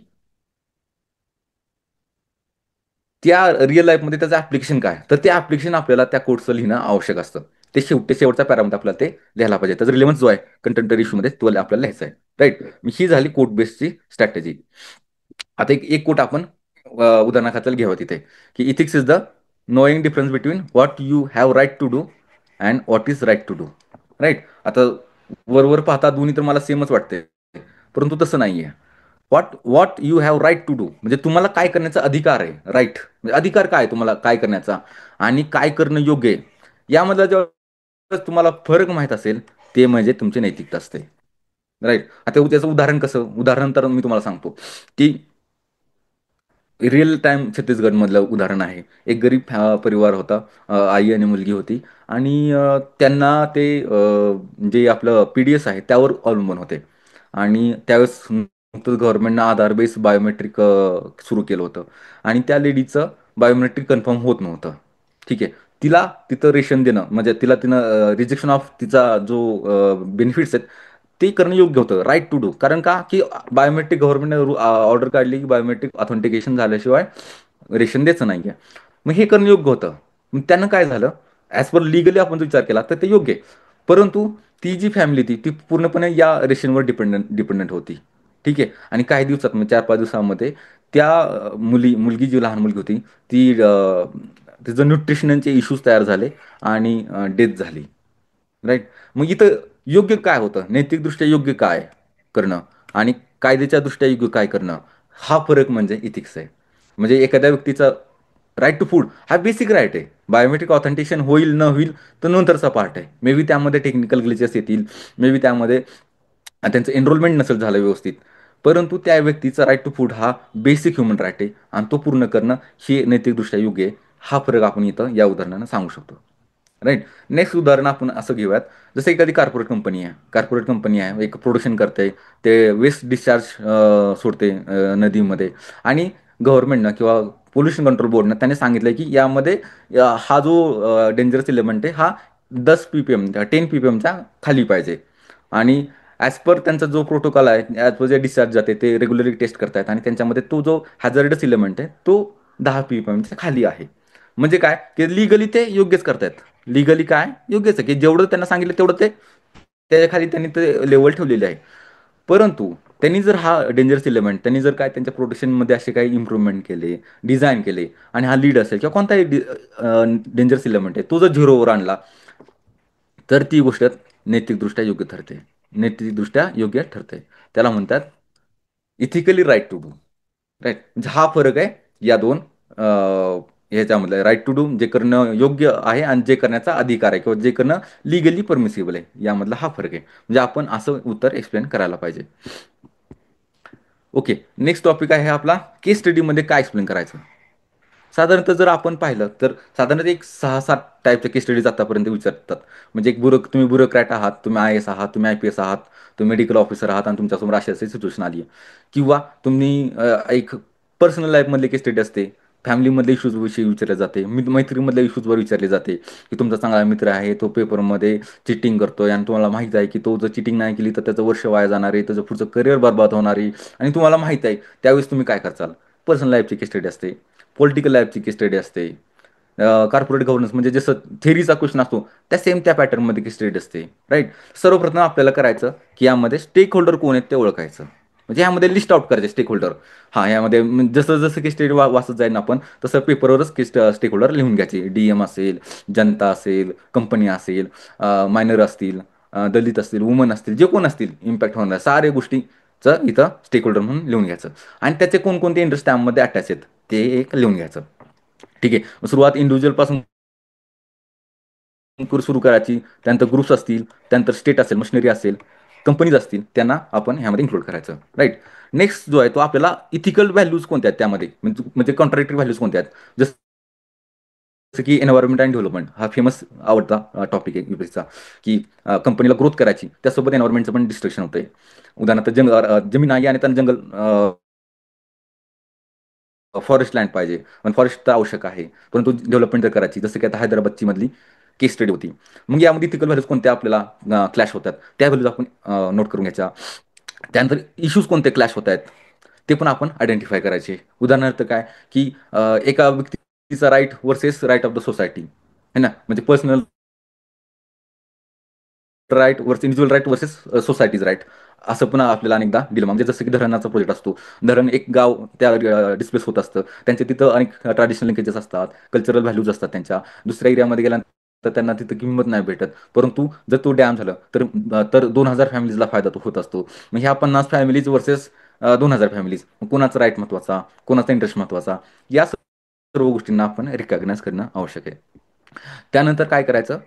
त्या रिअल लाईफमध्ये त्याचं ॲप्लिकेशन काय? तर ते ॲप्लिकेशन आपल्याला त्या कोडचं लिहिणं आवश्यक असतं. ते शेवटच्या पॅरामध्ये आपल्याला ते लिहायला पाहिजे. त्याचा रिलेव्हन्स जो आहे कंटेंटरी इश्यूमध्ये तो आपल्याला लिहायचा आहे. राईट. ही झाली कोड बेस्डची स्ट्रॅटेजी. आता एक एक कोट आपण उदाहरणाखातर घ्यावं तिथे, की ethics is the knowing difference between what you have right to do and what is right to do. Right. आता वर पाहता दोन्ही तर मला सेमच वाटते. परंतु तसं नाहीये. What what you have right to do म्हणजे तुम्हाला काय करण्याचा अधिकार आहे. राईट म्हणजे अधिकार काय आहे तुम्हाला काय करण्याचा आणि काय करणं योग्य आहे. यामधला जेव्हा तुम्हाला फरक माहीत असेल ते म्हणजे तुमची नैतिकता असते. राईट. आता त्याचं उदाहरण कसं, उदाहरण तर मी तुम्हाला सांगतो, की रिअल टाईम छत्तीसगडमधलं उदाहरण आहे. एक गरीब परिवार होता. आई आणि मुलगी होती आणि त्यांना ते जे आपलं पी-डी-एस आहे त्यावर अवलंबून होते आणि त्यावेळेस नुकतंच गव्हर्नमेंटनं आधार बेस बायोमेट्रिक सुरू केलं होतं आणि त्या लेडीचं बायोमेट्रिक कन्फर्म होत नव्हतं. ठीक आहे. तिला तिथं रेशन देणं म्हणजे तिला तिनं रिजेक्शन ऑफ तिचा जो बेनिफिट्स आहेत ते करणं योग्य होतं, राईट टू डू. कारण का की बायोमेट्रिक गव्हर्नमेंटने ऑर्डर काढली की बायोमेट्रिक ऑथेंटिकेशन झाल्याशिवाय रेशन द्यायचं नाही आहे. मग हे करणं योग्य होतं. मग त्यानं काय झालं, ॲज पर लिगली आपण जर विचार केला तर ते योग्य आहे. परंतु ती जी फॅमिली होती ती पूर्णपणे या रेशनवर डिपेंडंट होती. ठीक आहे. आणि काही दिवसात म्हणजे 4-5 दिवसामध्ये त्या मुलगी जी लहान मुलगी होती ती तिचं न्यूट्रिशनचे इश्यूज तयार झाले आणि डेथ झाली. राईट. मग इथं योग्य काय होतं, नैतिकदृष्ट्या योग्य काय करणं आणि कायद्याच्या दृष्ट्या योग्य काय करणं, हा फरक म्हणजे इथिक्स आहे. म्हणजे एखाद्या व्यक्तीचा राईट टू फूड हा बेसिक राईट आहे. बायोमेट्रिक ऑथेंटिकेशन होईल न होईल तर नंतरचा पार्ट आहे. मे बी त्यामध्ये टेक्निकल ग्लिचेस येतील, मे बी त्यामध्ये त्यांचं एनरोलमेंट नसेल झालं व्यवस्थित. परंतु त्या व्यक्तीचा राईट टू फूड हा बेसिक ह्युमन राईट आहे आणि तो पूर्ण करणं हे नैतिकदृष्ट्या योग्य आहे. हा फरक आपण इथं या उदाहरणानं सांगू शकतो. राईट. नेक्स्ट उदाहरण आपण असं घेऊयात, जसं एखादी कॉर्पोरेट कंपनी आहे, एक प्रोडक्शन करते, ते वेस्ट डिस्चार्ज सोडते नदीमध्ये. आणि गव्हर्नमेंटनं किंवा पोल्युशन कंट्रोल बोर्डनं त्याने सांगितलं की यामध्ये हा जो डेंजरस एलिमेंट आहे हा 10 ppm 10 ppmच्या खाली पाहिजे. आणि ॲज पर त्यांचा जो प्रोटोकॉल आहे, ॲज पर जे डिस्चार्ज जाते ते रेग्युलरली टेस्ट करतायत आणि त्यांच्यामध्ये तो जो हॅझर्डस एलिमेंट आहे तो 10 ppmच्या खाली आहे. म्हणजे काय की लिगली ते योग्यच करतायत. लिगली काय योग्यच आहे की जेवढं त्यांना सांगितलं तेवढं ते त्याच्या खाली त्यांनी ते लेवल ठेवलेली आहे. परंतु त्यांनी जर हा डेंजरस एलिमेंट त्यांनी जर काय त्यांच्या प्रोटेक्शनमध्ये असे काही इम्प्रूव्हमेंट केले, डिझाईन केले आणि हा लीड असेल किंवा कोणताही डेंजरस एलिमेंट आहे तो जर झिरोवर आणला तर ती गोष्ट नैतिकदृष्ट्या योग्य ठरते. नैतिकदृष्ट्या योग्य ठरते. त्याला म्हणतात ethically right to do. Right. म्हणजे हा फरक आहे या दोन ह्याच्यामधलं. राईट टू डू जे करणं योग्य आहे आणि जे करण्याचा अधिकार आहे किंवा जे करणं लिगली परमिसिबल आहे यामधला हा फरक आहे. म्हणजे आपण असं उत्तर एक्सप्लेन करायला पाहिजे. ओके. नेक्स्ट टॉपिक आहे आपला केस स्टडीमध्ये काय एक्सप्लेन करायचं. साधारणतः जर आपण पाहिलं तर साधारणतः एक 6-7 टाईपच्या केस स्टडीज आतापर्यंत विचारतात. म्हणजे एक तुम्ही ब्युरोक्रॅट आहात, तुम्ही आय एस आहात, तुम्ही IPS आहात, तुम्ही मेडिकल ऑफिसर आहात आणि तुमच्यासमोर अशी अशी सिच्युएशन आली आहे. किंवा तुम्ही एक पर्सनल लाईफमधली केस स्टडी असते. फॅमिलीमधले इश्यूज विषयी विचारले जाते. मैत्रीमधल्या इश्यूजवर विचारले जाते की तुमचा चांगला मित्र आहे तो पेपरमध्ये चिटिंग करतोय आणि तुम्हाला माहीत आहे की तो जर चिटिंग नाही केली तर त्याचं वर्ष वाया जाणार आहे, त्याचं पुढचं करिअर बरबाद होणार आहे आणि तुम्हाला माहीत आहे. त्यावेळेस तुम्ही काय करचाल. पर्सनल लाईफची केस स्टडी असते. पॉलिटिकल लाईफची केस स्टडी असते. कॉर्पोरेट गव्हर्नन्स म्हणजे जसं थेअरीचा क्वेश्चन असतो त्या पॅटर्नमध्ये केस स्टडी असते. राईट. सर्वप्रथम आपल्याला करायचं की यामध्ये स्टेक होल्डर कोण आहेत ते ओळखायचं. म्हणजे यामध्ये लिस्ट आउट करायचे स्टेक होल्डर. हां, यामध्ये जसं जसं केस स्टडी वाचत जाईल आपण तसं पेपरवरच स्टेक होल्डर लिहून घ्यायचे. DM असेल, जनता असेल, कंपनी असेल, मायनर असतील, दलित असतील, वुमन असतील, जे कोण असतील इम्पॅक्ट होणार साऱ्या गोष्टीचं इथं स्टेक होल्डर म्हणून लिहून घ्यायचं. आणि त्याचे कोणकोणते इंटरेस्ट त्यामध्ये अटॅच आहेत ते एक लिहून घ्यायचं. ठीक आहे. सुरुवात इंडिव्हिज्युअलपासून सुरू करायची. त्यानंतर ग्रुप्स असतील, त्यानंतर स्टेट असेल, मशिनरी असेल, कंपनीज असतील, त्यांना आपण ह्यामध्ये इन्क्लूड करायचं. राईट. नेक्स्ट जो आहे तो आपल्याला इथिकल व्हॅल्यूज कोणत्या आहेत त्यामध्ये म्हणजे कॉन्ट्रॅक्टरी व्हॅल्यूज कोणत्या आहेत. जसं की एन्व्हायरमेंट अँड डेव्हलपमेंट हा फेमस आवडता टॉपिक आहे UPSCचा की कंपनीला ग्रोथ करायची त्यासोबत एन्व्हायरमेंटचं पण डिस्ट्रक्शन होतंय. उदाहरणार्थ जमीन आहे आणि त्यांना जंगल फॉरेस्ट लँड पाहिजे. पण फॉरेस्ट तर आवश्यक आहे. परंतु डेव्हलपमेंट जर करायची जसं की आता हैदराबादची मधली केस स्टडी होती. मग यामध्ये इथिकल व्हॅल्यूज कोणत्या आपल्याला क्लॅश होतात त्या व्हॅल्यूज आपण नोट करून घ्यायच्या. त्यानंतर इश्यूज कोणते क्लॅश होत आहेत ते पण आपण आयडेंटिफाय करायचे. उदाहरणार्थ काय की एका व्यक्तीचा right versus right of the society है ना. म्हणजे personal right versus individual right versus society's right. असं पण आपल्याला अनेकदा डिलेमा म्हणजे जसं की धरणाचा प्रोजेक्ट असतो. धरण एक गाव त्या डिस्प्लेस होत असतं. त्यांच्या तिथं अनेक ट्रॅडिशनल लिंकेजेस असतात, कल्चरल व्हॅल्यूज असतात त्यांच्या. दुसऱ्या एरियामध्ये गेल्यानंतर त्यांना तिथं किंमत नाही भेटत. परंतु जर तो डॅम झाला तर 2,000 फॅमिलीजला फायदा तो होत असतो. मग ह्या 50 फॅमिलीज वर्सेस 2,000 फॅमिलीज. कोणाचा राईट महत्त्वाचा, कोणाचा इंटरेस्ट महत्त्वाचा, या सर्व गोष्टींना आपण रिकॉग्नाइज करणं आवश्यक आहे. त्यानंतर काय करायचं,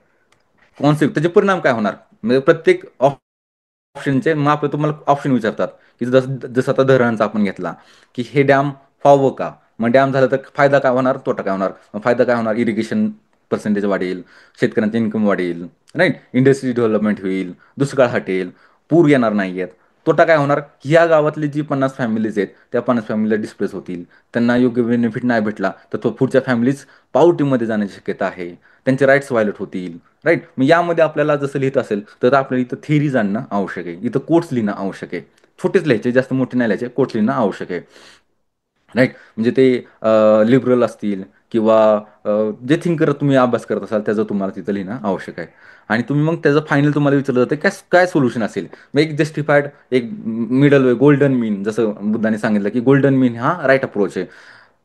कॉन्सेप्ट त्याचे परिणाम काय होणार म्हणजे प्रत्येक ऑप्शनचे मग आपलं तुम्हाला ऑप्शन विचारतात की जसं आता धरणांचा आपण घेतला की हे डॅम व्हावं का. मग डॅम झालं तर फायदा काय होणार, तोटा काय होणार. मग फायदा काय होणार, इरिगेशन पर्सेंटेज वाढेल, शेतकऱ्यांचं इन्कम वाढेल, राईट. इंडस्ट्री डेव्हलपमेंट होईल, दुष्काळ हटेल, पूर येणार नाही आहेत. तोटा काय होणार, की ह्या गावातली जी 50 फॅमिलीज आहेत, त्या 50 फॅमिलीला डिस्प्लेस होतील. त्यांना योग्य बेनिफिट नाही भेटला, तर तो पुढच्या फॅमिलीज पॉवर्टीमध्ये जाण्याची शक्यता आहे. त्यांचे राईट्स व्हायलेट होतील. राईट? मग यामध्ये आपल्याला जसं लिहित असेल, तर आपल्याला इथं थिअरी जाणणं आवश्यक आहे. इथं कोट्स लिहिणं आवश्यक आहे. छोटेच लिहायचे, जास्त मोठे नाही लिहायचे, कोट्स लिहिणं आवश्यक आहे. राईट? म्हणजे ते लिबरल असतील किंवा अ, जे थिंकर तुम्ही अभ्यास करत असाल त्याचं तुम्हाला तिथं लिहिणं आवश्यक आहे. आणि तुम्ही मग त्याचं फायनल तुम्हाला विचारलं जातं काय काय सोल्युशन असेल. मग एक जस्टिफाईड एक मिडल वे गोल्डन मीन, जसं बुद्धाने सांगितलं की गोल्डन मीन हा राईट अप्रोच आहे.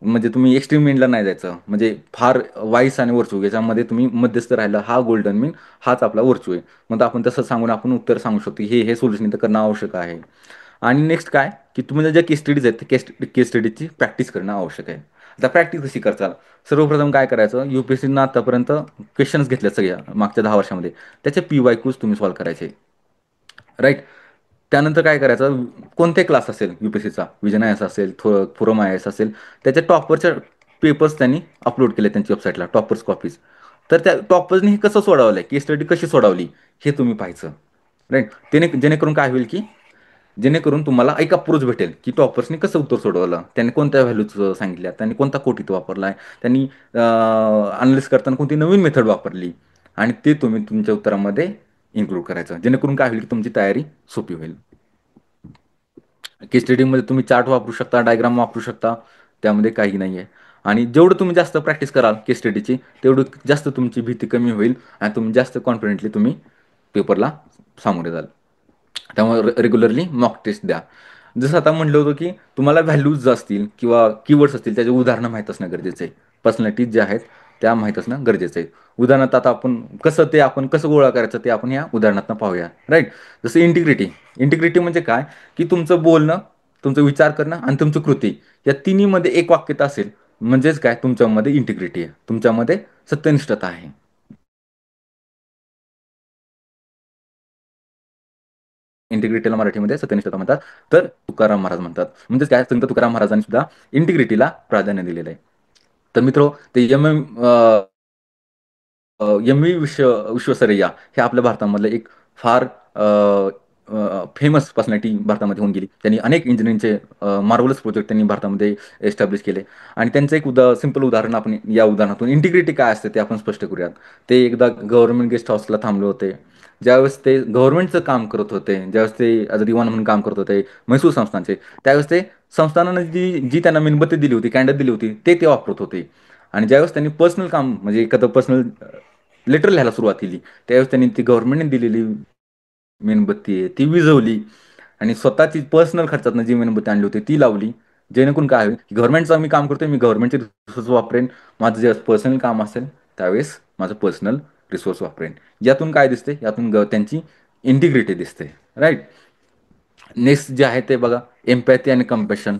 म्हणजे तुम्ही एक्स्ट्रीम मीनला नाही जायचं, म्हणजे फार वाईस आणि वर्चू याच्यामध्ये तुम्ही मध्यस्थ राहिला, हा गोल्डन मीन हाच आपला वर्चू आहे. मग आपण तसं सांगून आपण उत्तर सांगू शकतो की हे सोल्युशन इथं करणं आवश्यक आहे. आणि नेक्स्ट काय, की तुम्हाला ज्या केस स्टडीज आहेत केस स्टडीजची प्रॅक्टिस करणं आवश्यक आहे. आता प्रॅक्टिस कशी करचाल? सर्वप्रथम काय करायचं, UPSCनं आतापर्यंत क्वेश्चन्स घेतले सगळ्या मागच्या 10 वर्षामध्ये, त्याचे PYQs तुम्ही सॉल्व्ह करायचे. राईट? त्यानंतर काय करायचं, कोणते क्लास असेल UPSCचा, विजन आय एस असेल, थोरम आय एस असेल, त्याच्या टॉपरच्या पेपर्स त्यांनी अपलोड केले त्यांच्या वेबसाईटला, टॉपर्स कॉपीज. तर त्या टॉपर्सनी हे कसं सोडवलं आहे, केस स्टडी कशी सोडवली, हे तुम्ही पाहायचं. राईट? जेणेकरून काय होईल, की जेणेकरून तुम्हाला एक अप्रोच भेटेल, की टॉपर्सनी कसं उत्तर सोडवलं, त्यांनी कोणत्या व्हॅल्यूज सांगितल्या, त्यांनी कोणता कोट इथं वापरला आहे, त्यांनी अनालिसिस करताना कोणती नवीन मेथड वापरली आणि ते तुम्ही तुमच्या उत्तरामध्ये इन्क्लूड करायचं. जेणेकरून काय होईल, की तुमची तयारी सोपी होईल. केस स्टडीमध्ये तुम्ही चार्ट वापरू शकता, डायग्राम वापरू शकता, त्यामध्ये काही नाही आहे. आणि जेवढं तुम्ही जास्त प्रॅक्टिस कराल केस स्टडीची, तेवढं जास्त तुमची भीती कमी होईल आणि तुम्ही जास्त कॉन्फिडेंटली तुम्ही पेपरला सामोरे जाल. त्यामुळे रेग्युलरली मॉक टेस्ट द्या. जसं आता म्हटलं होतं, की तुम्हाला व्हॅल्यूज असतील किंवा कीवर्ड्स असतील, त्याचे उदाहरणं माहीत असणं गरजेचं आहे. पर्सनॅलिटीज ज्या आहेत, त्या माहीत असणं गरजेचं आहे. उदाहरणार्थ आता आपण कसं गोळा करायचं ते आपण या उदाहरणातून पाहूया. राईट? जसं इंटिग्रिटी. इंटिग्रिटी म्हणजे काय, की तुमचं बोलणं, तुमचा विचार करणं आणि तुमची कृती या तिन्हीमध्ये एक वाक्यता असेल, म्हणजेच काय तुमच्यामध्ये इंटिग्रिटी आहे. तुमच्यामध्ये सत्यनिष्ठता आहे. इंटिग्रिटीला मराठीमध्ये सत्यनिष्ठता म्हणतात. तर तुकाराम महाराज म्हणतात. म्हणजेच काय, संत तुकाराम महाराजांनी सुद्धा इंटिग्रिटीला प्राधान्य दिलेलं आहे. तर मित्रो, ते एम व्ही विश्वेश्वरैया हे आपल्या भारतामधलं एक फार फेमस पर्सनॅलिटी भारतामध्ये होऊन गेली. त्यांनी अनेक इंजिनिअरिंगचे मार्वलस प्रोजेक्ट त्यांनी भारतामध्ये एस्टॅब्लिश केले. आणि त्यांचं एक सिंपल उदाहरण आपण या उदाहरणातून इंटिग्रिटी काय असते ते आपण स्पष्ट करूयात. ते एकदा गव्हर्नमेंट गेस्ट हाऊसला थांबले होते. ज्यावेळेस ते गव्हर्नमेंटचं काम करत होते, ज्यावेळेस ते ॲज अ दिवाण म्हणून काम करत होते म्हैसूर संस्थानचे, त्यावेळेस ते संस्थानानं जी जी त्यांना मेणबत्ती दिली होती, कॅन्डल दिली होती, ते ते वापरत होते. आणि ज्यावेळेस त्यांनी पर्सनल काम म्हणजे एखादं पर्सनल लेटर लिहायला सुरुवात केली, त्यावेळेस त्यांनी ती गव्हर्नमेंटने दिलेली मेणबत्ती आहे ती विझवली आणि स्वतःची पर्सनल खर्चातनं जी मेणबत्ती आणली होती ती लावली. जेणेकरून काय होईल, गव्हर्नमेंटचं मी काम करतोय, मी गव्हर्नमेंटचे रिसोर्स वापरेन. माझं जे पर्सनल काम असेल त्यावेळेस माझं पर्सनल रिसोर्स वापरेन. यातून काय दिसते, यातून त्यांची इंटिग्रिटी दिसते. राईट? नेक्स्ट जे आहे ते बघा, एम्पॅथी आणि कम्पॅशन.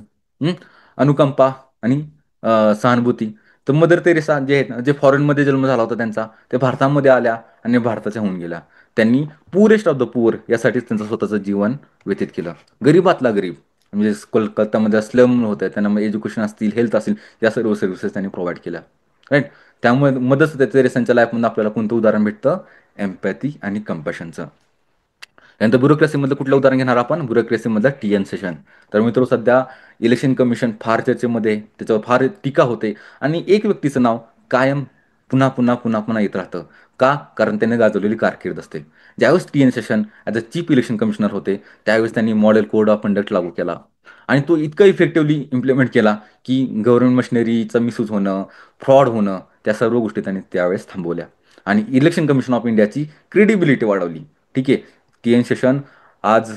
अनुकंपा आणि सहानुभूती. तर मदर तेरेसा जे आहेत ना, जे फॉरेनमध्ये जन्म झाला होता त्यांचा, ते भारतामध्ये आल्या आणि भारताच्या होऊन गेल्या. त्यांनी पुअरेस्ट ऑफ द पुअर यासाठीच त्यांचं स्वतःचं जीवन व्यतीत केलं. गरीबातला गरीब म्हणजे कोलकातामध्ये स्लम होत्या, त्यांना मग एज्युकेशन असतील, हेल्थ असतील, या सर्व सर्व्हिसेस त्यांनी प्रोव्हाइड केल्या. राईट? त्यामुळे मदर तेरेसांच्या लाईफमध्ये आपल्याला कोणतं उदाहरण भेटतं, एम्पॅथी आणि कम्पॅशनचं. त्यानंतर ब्युरोक्रेसीमधलं कुठलं उदाहरण घेणार आपण, ब्युरोक्रेसीमधलं TN सेशन. तर मित्र, सध्या इलेक्शन कमिशन फार चर्चेमध्ये आहे, त्याच्यावर फार टीका होते आणि एक व्यक्तीचं नाव कायम पुन्हा पुन्हा पुन्हा पुन्हा येत राहतं. का? कारण त्याने गाजवलेली कारकीर्द असते. ज्यावेळेस TN session as a chief election commissioner होते, त्यावेळेस त्यांनी मॉडेल कोड ऑफ कंडक्ट लागू केला आणि तो इतका इफेक्टिव्हली इम्प्लिमेंट केला, की गव्हर्नमेंट मशिनरीचं मिसयूज होणं, फ्रॉड होणं, त्या सर्व गोष्टी त्यांनी त्यावेळेस थांबवल्या आणि इलेक्शन कमिशन ऑफ इंडियाची क्रेडिबिलिटी वाढवली. ठीक आहे. TN सेशन आज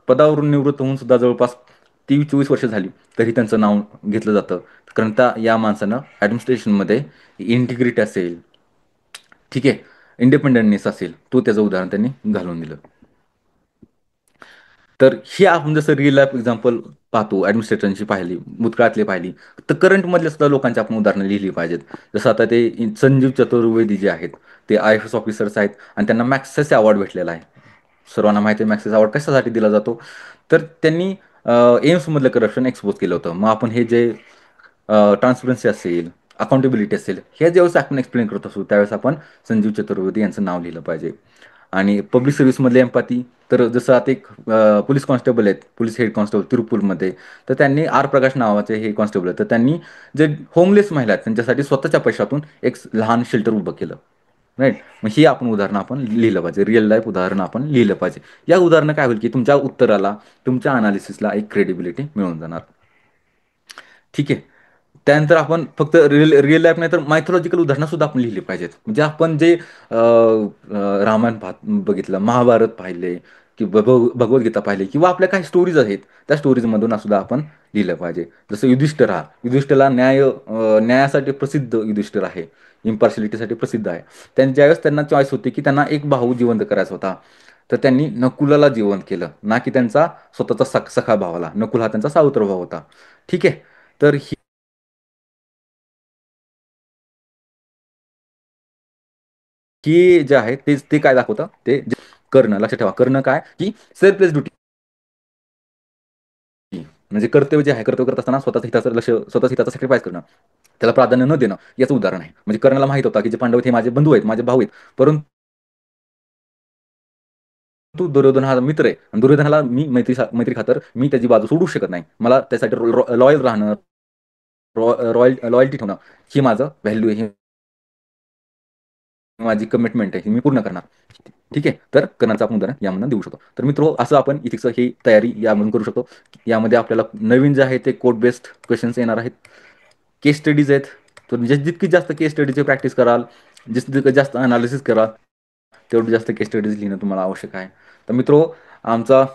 पदावरून निवृत्त होऊन सुद्धा जवळपास 23-24 वर्ष झाली, तरी त्यांचं नाव घेतलं जातं. कारण या माणसानं ॲडमिनिस्ट्रेशनमध्ये इंटिग्रिटी असेल, ठीक आहे, इंडिपेंडंटनेस असेल, तो त्याचं उदाहरण त्यांनी घालून दिलं. तर हे आपण जसं रिअल लाईफ एक्झाम्पल पाहतो, ॲडमिनिस्ट्रेटरची पाहिली, भूतकाळातली पाहिली, तर करंटमधल्या सुद्धा लोकांची आपण उदाहरणं लिहिली पाहिजेत. जसं आता ते संजीव चतुर्वेदी जे आहेत, ते IAS ऑफिसर्स आहेत आणि त्यांना मॅक्सेसे अवॉर्ड भेटलेला आहे. सर्वांना माहिती आहे मॅक्सेस अवॉर्ड कशासाठी दिला जातो. तर त्यांनी एम्समधलं करप्शन एक्सपोज केलं होतं. मग आपण हे जे ट्रान्सपरन्सी असेल, अकाउंटेबिलिटी असेल, हे ज्यावेळेस आपण एक्सप्लेन करत असू त्यावेळेस आपण संजीव चतुर्वेदी यांचं नाव लिहिलं पाहिजे. आणि पब्लिक सर्व्हिसमधली एम्पॅथी, तर जसं आता एक पोलीस कॉन्स्टेबल आहेत, पोलीस हेड कॉन्स्टेबल तिरुपूरमध्ये, तर त्यांनी आर प्रकाश नावाचे हे कॉन्स्टेबल आहेत, तर त्यांनी जे होमलेस महिला आहेत त्यांच्यासाठी स्वतःच्या पैशातून एक लहान शेल्टर उभं केलं. राईट. मग ही आपण उदाहरणं आपण लिहिलं पाहिजे, रिअल लाईफ उदाहरणं आपण लिहिलं पाहिजे. या उदाहरणं काय होईल की तुमच्या उत्तराला, तुमच्या अनालिसिसला एक क्रेडिबिलिटी मिळून जाणार. ठीक आहे. त्यानंतर आपण फक्त रिअल रिअल लाईफ नाही तर मायथॉलॉजिकल उदाहरणं सुद्धा आपण लिहिली पाहिजेत. म्हणजे आपण जे रामायण बघितलं, महाभारत पाहिले, की भगवद्गीता पाहिली किंवा आपल्या काही स्टोरीज आहेत, त्या स्टोरीजमधून सुद्धा आपण लिहिलं पाहिजे. जसं युधिष्ठिर हा, युधिष्ठिरला न्यायासाठी प्रसिद्ध युधिष्ठिर आहे, इम्पार्शिलिटीसाठी प्रसिद्ध आहे. ज्यावेळेस त्यांना चॉईस होती की त्यांना एक भाऊ जिवंत करायचा होता, तर त्यांनी नकुलाला जिवंत केलं, ना की त्यांचा स्वतःचा सखा भावाला. नकुल हा त्यांचा सावत्र भाव होता. ठीक आहे. तर की जे आहे ते काय दाखवतं, ते करणं. लक्षात ठेवा, करणं काय की सेल्फलेस ड्युटी, म्हणजे कर्तव्य जे आहे, कर्तव्य करत असताना स्वतःच्या हिताचं लक्ष, स्वतःच्या हिताचं सॅक्रिफाईस करणं, त्याला प्राधान्य न देणं, याचं उदाहरण आहे. म्हणजे कर्णाला माहित होता की जे पांडव आहेत हे माझे बंधू आहेत, माझे भाऊ आहेत, परंतु दुर्योधन हा मित्र आहे आणि दुर्योधनाला मी मैत्री खातर मी त्याची बाजू सोडू शकत नाही. मला त्यासाठी लॉयल राहणं, लॉयल्टी ठेवणं, ही माझं व्हॅल्यू आहे, ही माझी कमिटमेंट आहे, ही मी पूर्ण करणार. ठीक आहे. तर कर्णाचं आपण उदाहरण यामधून देऊ शकतो. तर मित्र, असं आपण इथिक्सचं ही तयारी यामधून करू शकतो. यामध्ये आपल्याला नवीन जे आहे ते कोड बेस्ड क्वेश्चन्स येणार आहेत, केस स्टडीज आहेत. तर जितकी जास्त केस स्टडीची प्रॅक्टिस कराल, जितकं जास्त अनालिसिस कराल, तेवढी जास्त केस स्टडीज लिहिणं तुम्हाला आवश्यक आहे. तर मित्रो, आमचा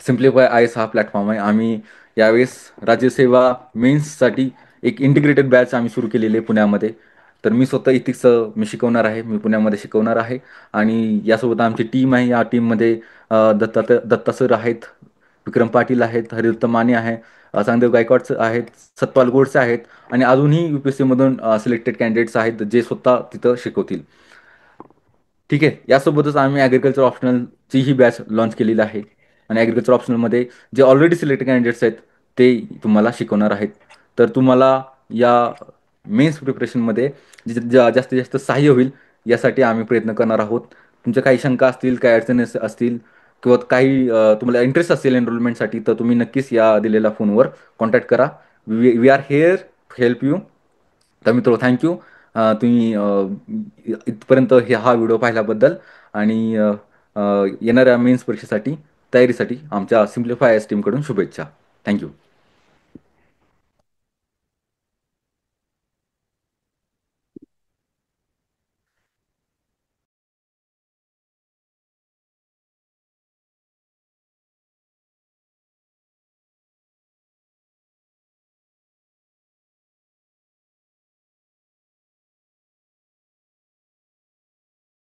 सिम्प्लिफाय आयस हा प्लॅटफॉर्म आहे. आम्ही यावेळेस राज्यसेवा मेन्ससाठी एक इंटिग्रेटेड बॅच आम्ही सुरू केलेली आहे पुण्यामध्ये. तर मी स्वतः इथिक्स मी शिकवणार आहे, मी पुण्यामध्ये शिकवणार आहे आणि यासोबत आमची टीम आहे. या टीममध्ये दत्ता सर आहेत, विक्रम पाटील आहेत, हरिदत्त माने आहे, चांगदेव गायकवाड आहेत, सतपाल गोडसे आहेत आणि अजूनही UPSC मधून सिलेक्टेड कॅन्डिडेट्स आहेत जे स्वतः तिथं शिकवतील. ठीक आहे. यासोबतच आम्ही ॲग्रिकल्चर ऑप्शनलची ही बॅच लॉन्च केलेली आहे आणि ॲग्रिकल्चर ऑप्शनलमध्ये जे ऑलरेडी सिलेक्टेड कॅन्डिडेट्स आहेत ते तुम्हाला शिकवणार आहेत. तर तुम्हाला या मेन्स प्रिपरेशनमध्ये जास्तीत जास्त सहाय्य होईल यासाठी आम्ही प्रयत्न करणार आहोत. तुमच्या काही शंका असतील, काही अडचणी असतील किंवा काही तुम्हाला इंटरेस्ट असेल एनरोलमेंटसाठी, तर तुम्ही नक्कीच या दिलेल्या फोनवर कॉन्टॅक्ट करा. We are here help you. तर मित्र, थँक्यू. तुम्ही इथपर्यंत हा व्हिडिओ पाहिल्याबद्दल आणि येणाऱ्या मेन्स परीक्षेसाठी तयारीसाठी आमच्या सिम्प्लिफाय एस टीमकडून शुभेच्छा. थँक्यू.